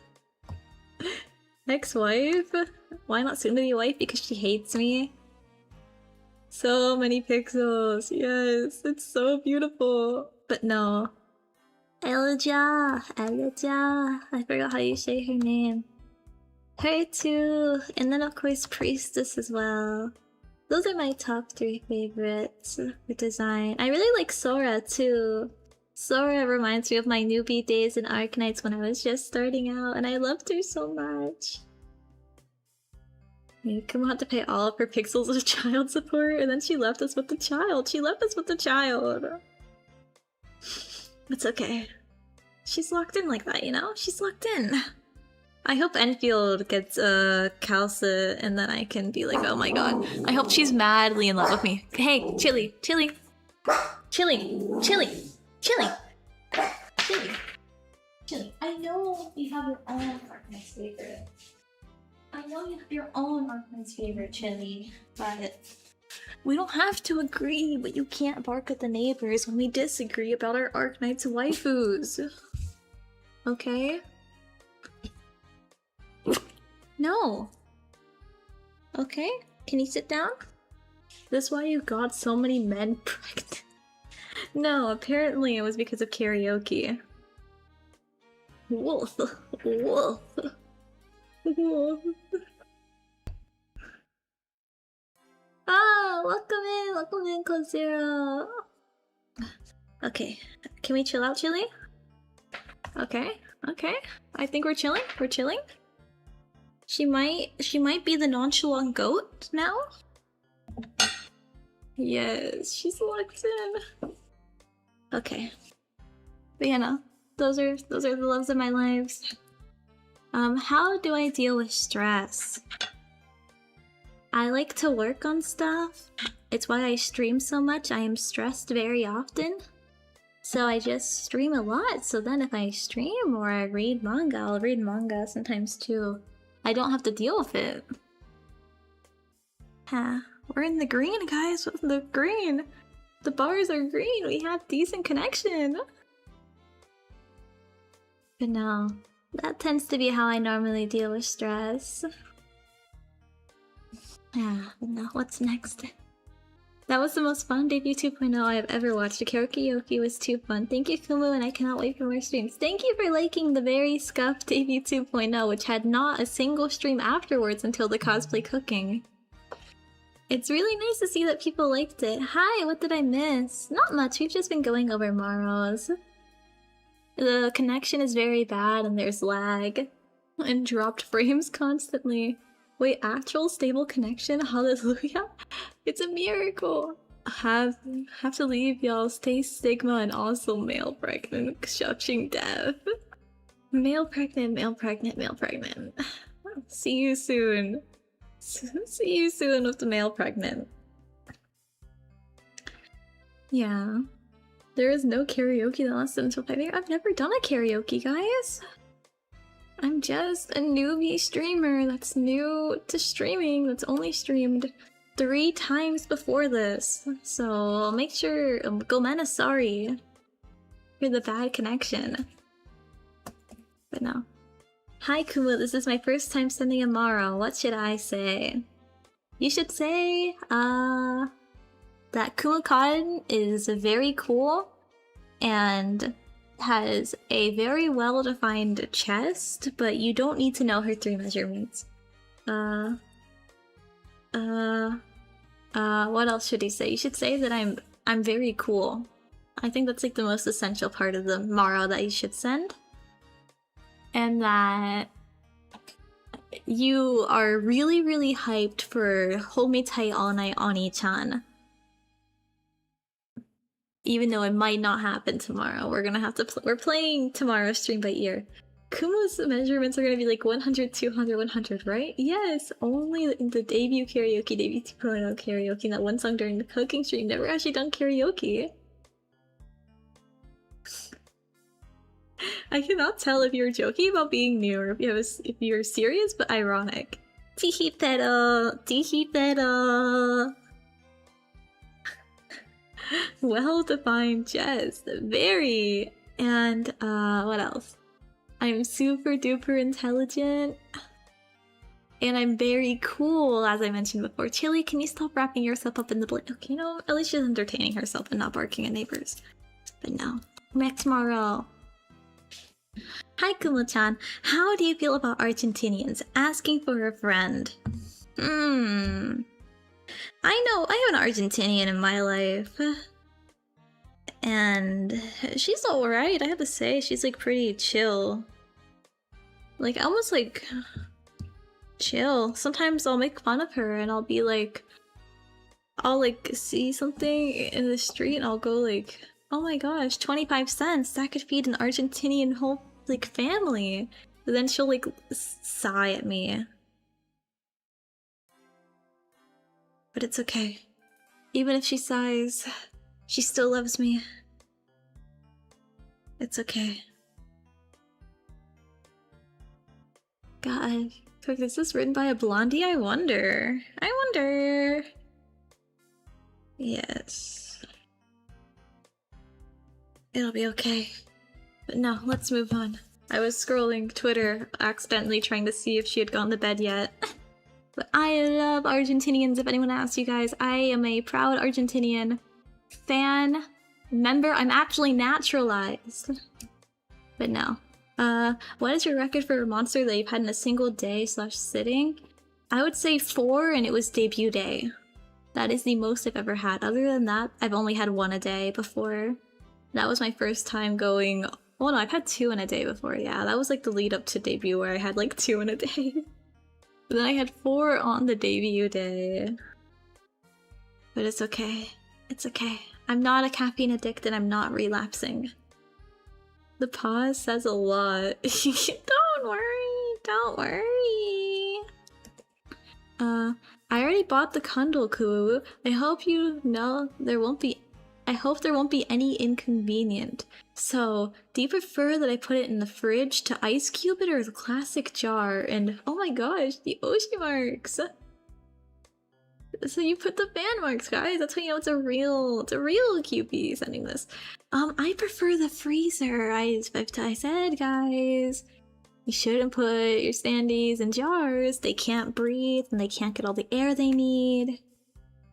Ex-wife? Why not soon to be wife? Because she hates me? So many pixels. Yes, it's so beautiful. But no. Elijah. I forgot how you say her name. Her too. And then of course Priestess as well. Those are my top 3 favorites for design. I really like Sora too. Sora reminds me of my newbie days in Arknights when I was just starting out, and I loved her so much. Kumu had to pay all of her pixels of child support, and then she left us with the child. She left us with the child. It's okay. She's locked in like that, you know? She's locked in. I hope Enfield gets Calca, and then I can be like, oh my god. I hope she's madly in love with me. Hey, Chili. Chili. Chili. Chili. Chili. Chili. Chili. I know you have your own Arknight's favorite. I know you have your own Arknight's favorite, Chili, but we don't have to agree, but you can't bark at the neighbors when we disagree about our Arknight's waifus. Okay? No. Okay? Can you sit down? That's why you got so many men pregnant. No, apparently it was because of karaoke. Wolf. Wolf. Wolf. Ah, welcome in, Code Zero. Okay, can we chill out, Chili? Okay, okay. I think we're chilling. We're chilling. She might be the nonchalant goat now. Yes, she's locked in. Okay. But yeah, no. Those are the loves of my lives. How do I deal with stress? I like to work on stuff. It's why I stream so much. I am stressed very often. So I just stream a lot. So then if I stream or I read manga, I'll read manga sometimes too. I don't have to deal with it. Huh. We're in the green, guys. The green. The bars are green. We have decent connection. But no. That tends to be how I normally deal with stress. Yeah, but no, what's next? That was the most fun debut 2.0 I have ever watched. The karaoke was too fun. Thank you, Kumu, and I cannot wait for more streams. Thank you for liking the very scuffed debut 2.0, which had not a single stream afterwards until the cosplay cooking. It's really nice to see that people liked it. Hi, what did I miss? Not much, we've just been going over Maros. The connection is very bad and there's lag. And dropped frames constantly. Wait, actual stable connection? Hallelujah? It's a miracle! Have to leave, y'all. Stay stigma and also male pregnant. Shushing death. Male pregnant, male pregnant, male pregnant. See you soon. See you soon with the male pregnant. Yeah. There is no karaoke that lasted until 5 a.m. I've never done a karaoke, guys. I'm just a newbie streamer that's new to streaming, that's only streamed 3 times before this. So I'll make sure Gomena sorry for the bad connection. But no. Hi Kumu, this is my first time sending a Maro. What should I say? You should say that Kumu Cotton is very cool and has a very well-defined chest, but you don't need to know her 3 measurements. What else should you say? You should say that I'm very cool. I think that's like the most essential part of the Maro that you should send. And that you are really, really hyped for Hold Me Tight All Night Oni-chan. Even though it might not happen tomorrow. We're gonna have to we're playing tomorrow's stream by ear. Kumu's measurements are gonna be like 100, 200, 100, right? Yes, only in the debut karaoke, debut 2.0 karaoke, that one song during the cooking stream. Never actually done karaoke. I cannot tell if you're joking about being new or if you're serious but ironic. Tihi pero, tihi pero. Well-defined chest, very. And what else? I'm super duper intelligent. And I'm very cool, as I mentioned before. Chili, can you stop wrapping yourself up in the blanket? Okay, no, at least she's entertaining herself and not barking at neighbors. But no. Back tomorrow. Hi, Kumo-chan. How do you feel about Argentinians asking for a friend? I know, I have an Argentinian in my life. And she's alright, I have to say. She's like pretty chill. Like, almost like chill. Sometimes I'll make fun of her and I'll be like, I'll like see something in the street and I'll go like, oh my gosh, 25 cents, that could feed an Argentinian whole like family. But then she'll like sigh at me. But it's okay. Even if she sighs, she still loves me. It's okay. God, is this written by a blondie? I wonder. Yes. It'll be okay. But no, let's move on. I was scrolling Twitter, accidentally trying to see if she had gone to bed yet. But I love Argentinians, if anyone asks you guys. I am a proud Argentinian fan, member. I'm actually naturalized. But no. What is your record for a monster that you've had in a single day / sitting? I would say 4, and it was debut day. That is the most I've ever had. Other than that, I've only had 1 a day before. That was my first time going... Oh no, I've had 2 in a day before, yeah. That was like the lead up to debut where I had like 2 in a day. But then I had 4 on the debut day. But it's okay. It's okay. I'm not a caffeine addict and I'm not relapsing. The pause says a lot. Don't worry, don't worry. I already bought the Kundal, Kumu. I hope you know there won't be... I hope there won't be any inconvenient. So, do you prefer that I put it in the fridge to ice cube it or the classic jar? And oh my gosh, the Oshi marks! So you put the fan marks, guys. That's how you know it's a real QP sending this. I prefer the freezer. I said, guys, you shouldn't put your standees in jars. They can't breathe and they can't get all the air they need.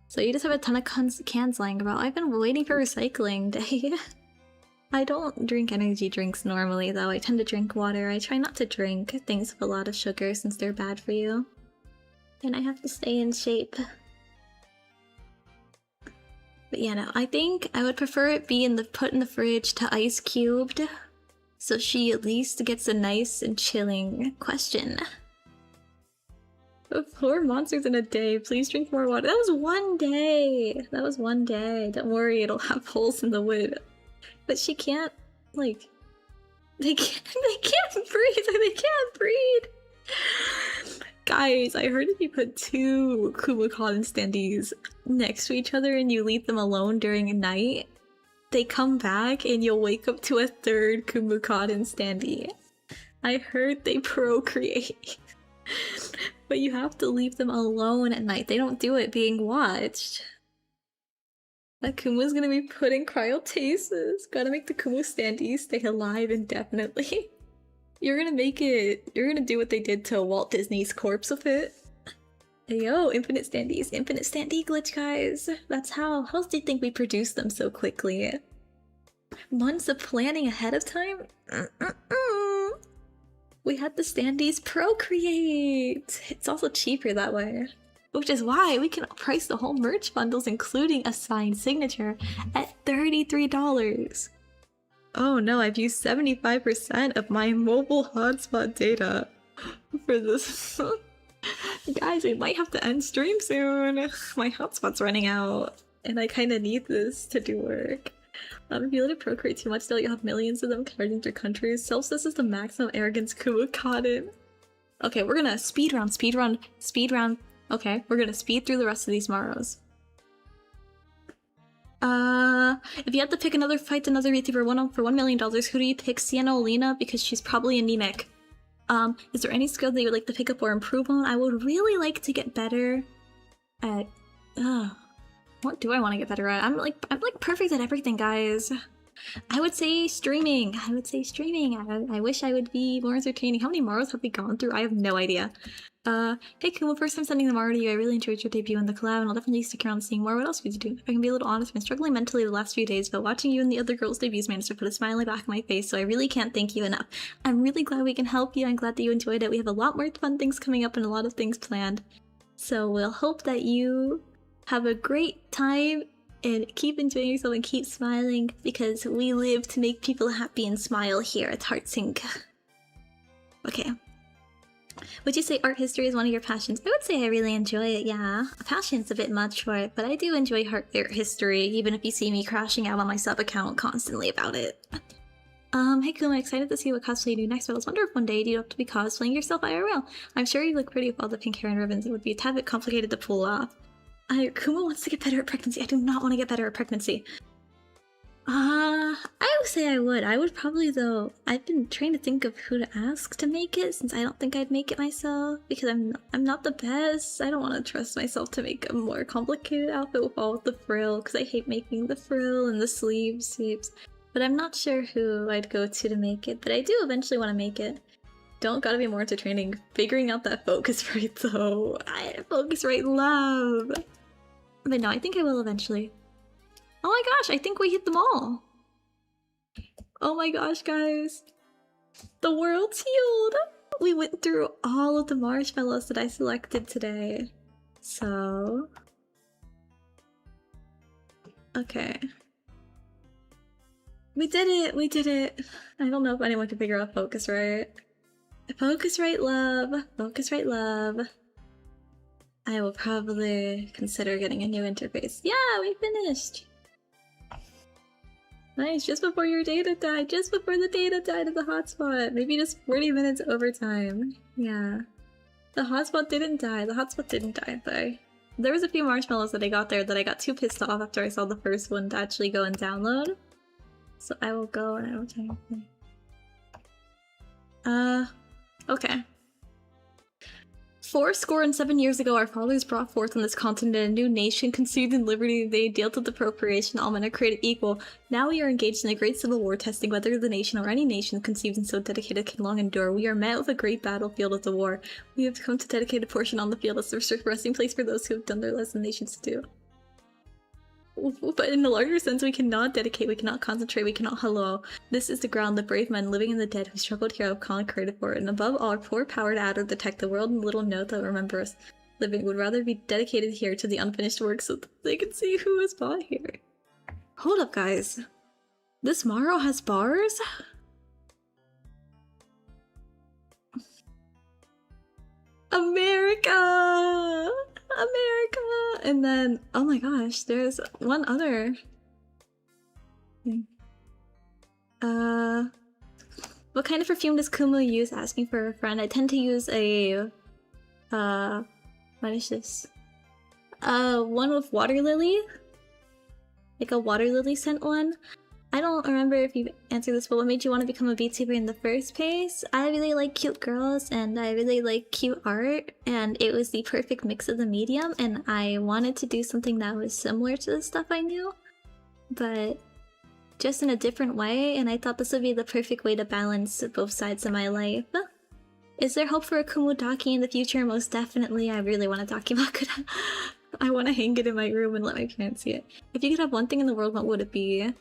So you just have a ton of cans lying about. I've been waiting for recycling day. I don't drink energy drinks normally, though. I tend to drink water. I try not to drink things with a lot of sugar since they're bad for you. And I have to stay in shape. But yeah, no, I think I would prefer it be put in the fridge to ice cubed. So she at least gets a nice and chilling question. 4 monsters in a day. Please drink more water. That was 1 day. That was 1 day. Don't worry, it'll have holes in the wood. But she can't, like... They can't breathe. They can't breathe. Guys, I heard if you put 2 Kumu Cotton standees next to each other and you leave them alone during a night, they come back and you'll wake up to a 3rd Kumu Cotton standee. I heard they procreate. But you have to leave them alone at night. They don't do it being watched. That Kumu's gonna be put in cryostasis. Gotta make the Kumu standees stay alive indefinitely. You're gonna do what they did to Walt Disney's corpse with it. Yo, infinite standees, infinite standee glitch, guys. That's how else do you think we produced them so quickly? Months of planning ahead of time? We had the standees procreate! It's also cheaper that way. Which is why we can price the whole merch bundles, including a signed signature, at $33. Oh no, I've used 75% of my mobile hotspot data for this. Guys, we might have to end stream soon. My hotspot's running out, and I kinda need this to do work. If you let it procreate too much, you'll have millions of them carried into countries. Self-cis is the maximum arrogance Kumu Cotton. Okay, we're gonna speed round. Okay, we're gonna speed through the rest of these Maros. If you had to pick another VTuber for $1 million, who do you pick? Sienna Olina, because she's probably anemic. Is there any skill that you would like to pick up or improve on? I would really like to get better at... what do I want to get better at? I'm like perfect at everything, guys. I would say streaming. I would say streaming. I wish I would be more entertaining. How many Maros have we gone through? I have no idea. Hey Kumu, first time sending the Maro to you. I really enjoyed your debut in the collab, and I'll definitely stick around seeing more. What else would you do? If I can be a little honest, I've been struggling mentally the last few days, but watching you and the other girls' debuts managed to put a smile on the back of my face, so I really can't thank you enough. I'm really glad we can help you. I'm glad that you enjoyed it. We have a lot more fun things coming up and a lot of things planned. So we'll hope that you have a great time and keep enjoying yourself and keep smiling, because we live to make people happy and smile here at HeartSync. Okay. Would you say art history is one of your passions? I would say I really enjoy it, yeah. Passion's a bit much for it, but I do enjoy art history, even if you see me crashing out on my sub account constantly about it. Hey Kuma, excited to see what cosplay you do next, but I was wondering if one day you'd have to be cosplaying yourself IRL. I'm sure you look pretty with all the pink hair and ribbons. It would be a tad bit complicated to pull off. Kuma wants to get better at pregnancy. I do not want to get better at pregnancy. I would say I would. I would probably, though. I've been trying to think of who to ask to make it, since I don't think I'd make it myself, because I'm not the best. I don't want to trust myself to make a more complicated outfit with all the frill, because I hate making the frill and the sleeves. But I'm not sure who I'd go to make it, but I do eventually want to make it. Don't gotta be more entertaining. Figuring out that focus rate, though. Focus rate love. But no, I think I will eventually. Oh my gosh, I think we hit them all! Oh my gosh, guys. The world's healed! We went through all of the marshmallows that I selected today. So... okay. We did it! We did it! I don't know if anyone can figure out focus rate. Focus rate love! Focus rate love! I will probably consider getting a new interface. Yeah, we finished! Nice, just before your data died, just before the data died at the hotspot. Maybe just 40 minutes overtime. Yeah. The hotspot didn't die. The hotspot didn't die, but there was a few marshmallows that I got there that I got too pissed off after I saw the first one to actually go and download. So I will go and I will try and okay. 407 years ago, our fathers brought forth on this continent a new nation, conceived in liberty. They dealt with appropriation, all men are created equal. Now we are engaged in a great civil war, testing whether the nation or any nation conceived and so dedicated can long endure. We are met with a great battlefield of the war. We have come to dedicate a portion on the field as a resting place for those who have done their less than nations do. But in the larger sense, we cannot dedicate, we cannot concentrate, we cannot hello. This is the ground the brave men living in the dead who struggled here have conquered for it. And above all, our poor power to add or detect the world and little note that remember us living would rather be dedicated here to the unfinished work so that they can see who was bought here. Hold up, guys. This Maro has bars? America! America! And then, oh my gosh, there's one other thing. What kind of perfume does Kumu use? Asking for a friend. I tend to use a, what is this? One with water lily? Like a water lily scent one? I don't remember if you answered this, but what made you want to become a VTuber in the first place? I really like cute girls, and I really like cute art, and it was the perfect mix of the medium, and I wanted to do something that was similar to the stuff I knew, but just in a different way, and I thought this would be the perfect way to balance both sides of my life. Is there hope for a Kumudaki in the future? Most definitely. I really want a Dakimakura. I want to hang it in my room and let my parents see it. If you could have one thing in the world, what would it be?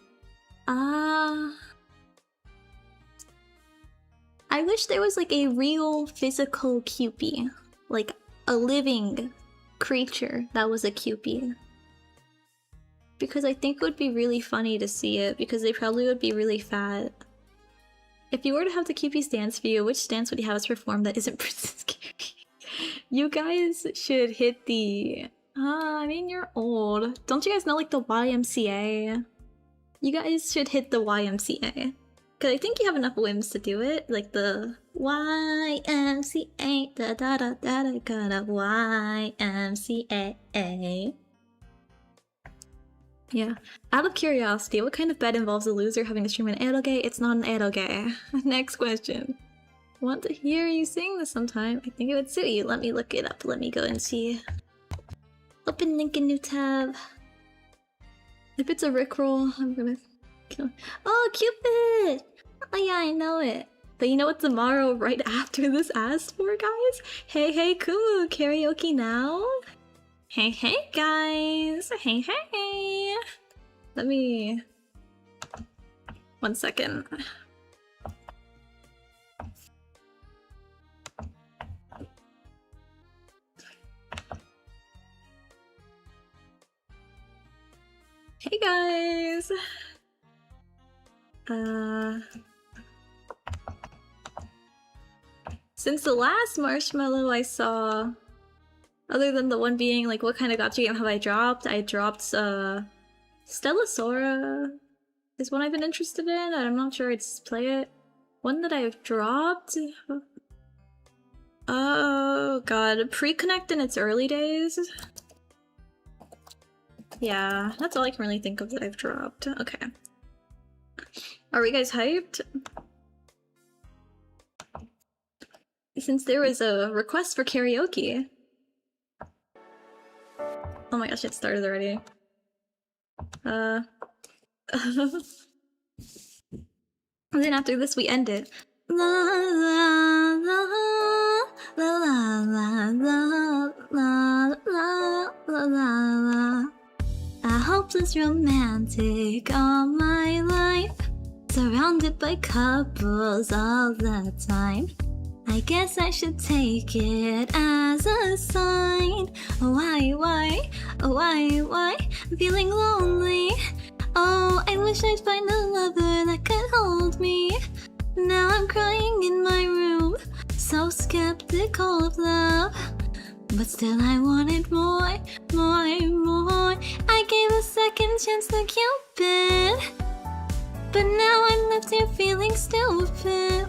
I wish there was like a real physical Cupid. Like a living creature that was a Cupid. Because I think it would be really funny to see it, because they probably would be really fat. If you were to have the Cupid dance for you, which dance would you have us perform that isn't Princess Carrie? You guys should hit the... I mean, you're old. Don't you guys know like the YMCA? You guys should hit the YMCA. Cause I think you have enough whims to do it. Like the YMCA, da da da da da da da YMCA. Yeah. Out of curiosity, what kind of bed involves a loser having to stream an eroge? It's not an eroge. Next question. Want to hear you sing this sometime? I think it would suit you. Let me look it up. Let me go and see. Open link in new tab. If it's a Rickroll, I'm gonna... Oh, Cupid! Oh yeah, I know it. But you know what tomorrow right after this asked for, guys? Hey, hey, Kumu, karaoke now? Hey, hey, guys! Hey, hey! Let me... 1 second. Hey, guys! Since the last marshmallow I saw, other than the one being like, what kind of gacha game have I dropped? I dropped, Stellasora is one I've been interested in. I'm not sure I'd play it. One that I've dropped? Oh god, Pre-Connect in its early days? Yeah, that's all I can really think of that I've dropped. Okay. Are we guys hyped? Since there was a request for karaoke. Oh my gosh, it started already. And then after this we end it. La la la la la la la la la la. A hopeless romantic all my life, surrounded by couples all the time. I guess I should take it as a sign. Why, I'm feeling lonely. Oh, I wish I'd find a lover that could hold me. Now I'm crying in my room, so skeptical of love. But still I wanted more, more. I gave a second chance to Cupid, but now I'm left here feeling stupid.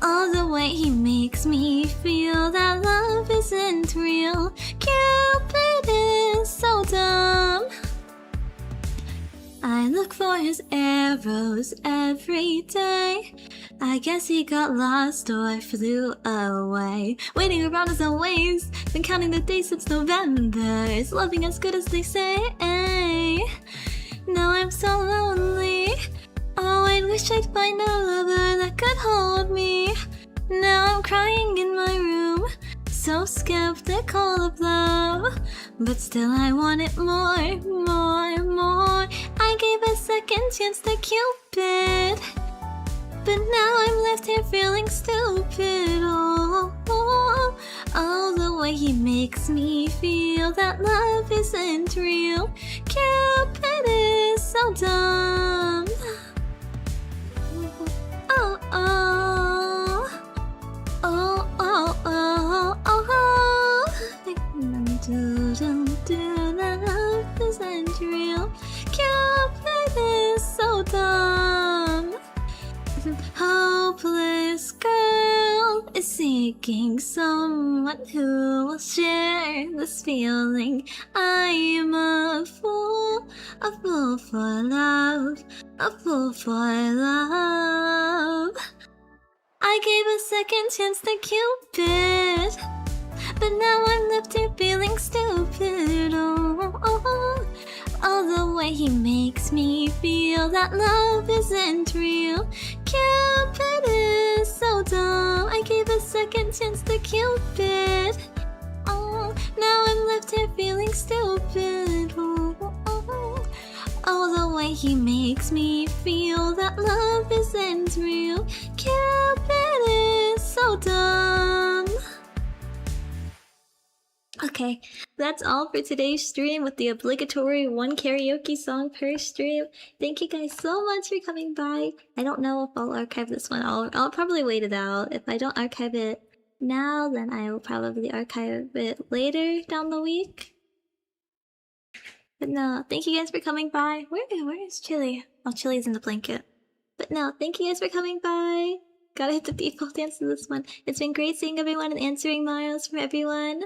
Oh, the way he makes me feel that love isn't real. Cupid is so dumb. I look for his arrows every day. I guess he got lost or flew away. Waiting around is a waste. Been counting the days since November. Is loving as good as they say? Now I'm so lonely. Oh, I wish I'd find a lover that could hold me. Now I'm crying in my room, so skeptical of love. But still I wanted more, more. I gave a second chance to Cupid, but now I'm left here feeling stupid. Oh, the way he makes me feel that love isn't real. Cupid is so dumb. Love isn't real. Cupid is so dumb. Hopeless girl is seeking someone who will share this feeling. I'm a fool for love, a fool for love. I gave a second chance to Cupid, but now I'm left here feeling stupid. Oh, the way he makes me feel that love isn't real. Cupid is so dumb. I gave a second chance to Cupid. Oh, now I'm left here feeling stupid. Oh, the way he makes me feel that love isn't real. Cupid is so dumb. Okay, that's all for today's stream with the obligatory one karaoke song per stream. Thank you guys so much for coming by. I don't know if I'll archive this one. I'll probably wait it out. If I don't archive it now, then I will probably archive it later down the week. But no, thank you guys for coming by. Where is Chili? Oh, Chili's in the blanket. But no, thank you guys for coming by. Gotta hit the default dance to this one. It's been great seeing everyone and answering Marios from everyone.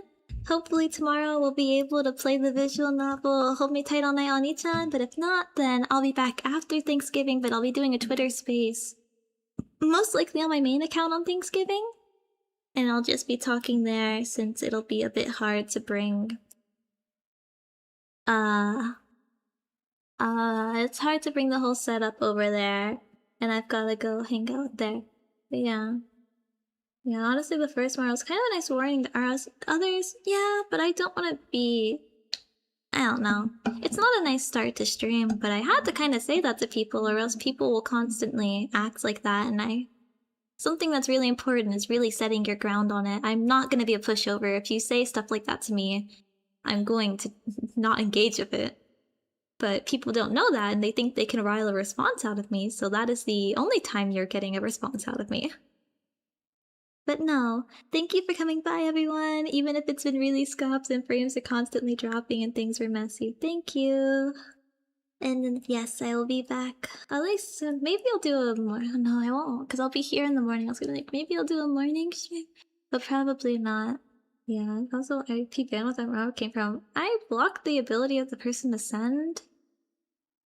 Hopefully tomorrow we'll be able to play the visual novel Hold Me Tight All Night Oni-chan, but if not, then I'll be back after Thanksgiving, but I'll be doing a Twitter space. Most likely on my main account on Thanksgiving. And I'll just be talking there since it'll be a bit hard to bring It's hard to bring the whole setup over there, and I've gotta go hang out there. But yeah. Yeah, honestly, the first one was kind of a nice warning. The others, yeah, but I don't want to be... I don't know. It's not a nice start to stream, but I had to kind of say that to people, or else people will constantly act like that, and something that's really important is really setting your ground on it. I'm not gonna be a pushover. If you say stuff like that to me, I'm going to not engage with it. But people don't know that, and they think they can rile a response out of me, so that is the only time you're getting a response out of me. But no, thank you for coming by, everyone, even if it's been really scuffed and frames are constantly dropping and things were messy. Thank you! And then, yes, I will be back. At least, maybe I'll do a morning. No, I won't, because I'll be here in the morning. I was gonna like, maybe I'll do a morning stream, but probably not. Yeah, also, I peek in with where it came from. I blocked the ability of the person to send,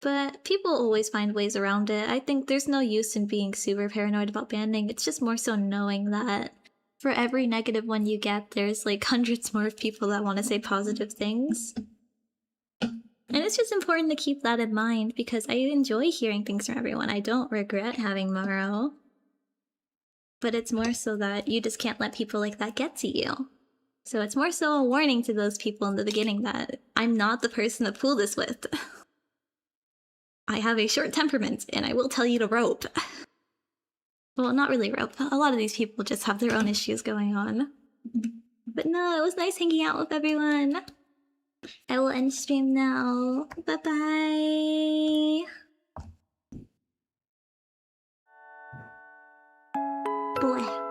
but people always find ways around it. I think there's no use in being super paranoid about banning. It's just more so knowing that for every negative one you get, there's like hundreds more people that want to say positive things. And it's just important to keep that in mind because I enjoy hearing things from everyone. I don't regret having Morrow. But it's more so that you just can't let people like that get to you. So it's more so a warning to those people in the beginning that I'm not the person to pull this with. I have a short temperament, and I will tell you to rope. Well, not really rope. A lot of these people just have their own issues going on. But no, it was nice hanging out with everyone. I will end stream now. Bye-bye. Boy.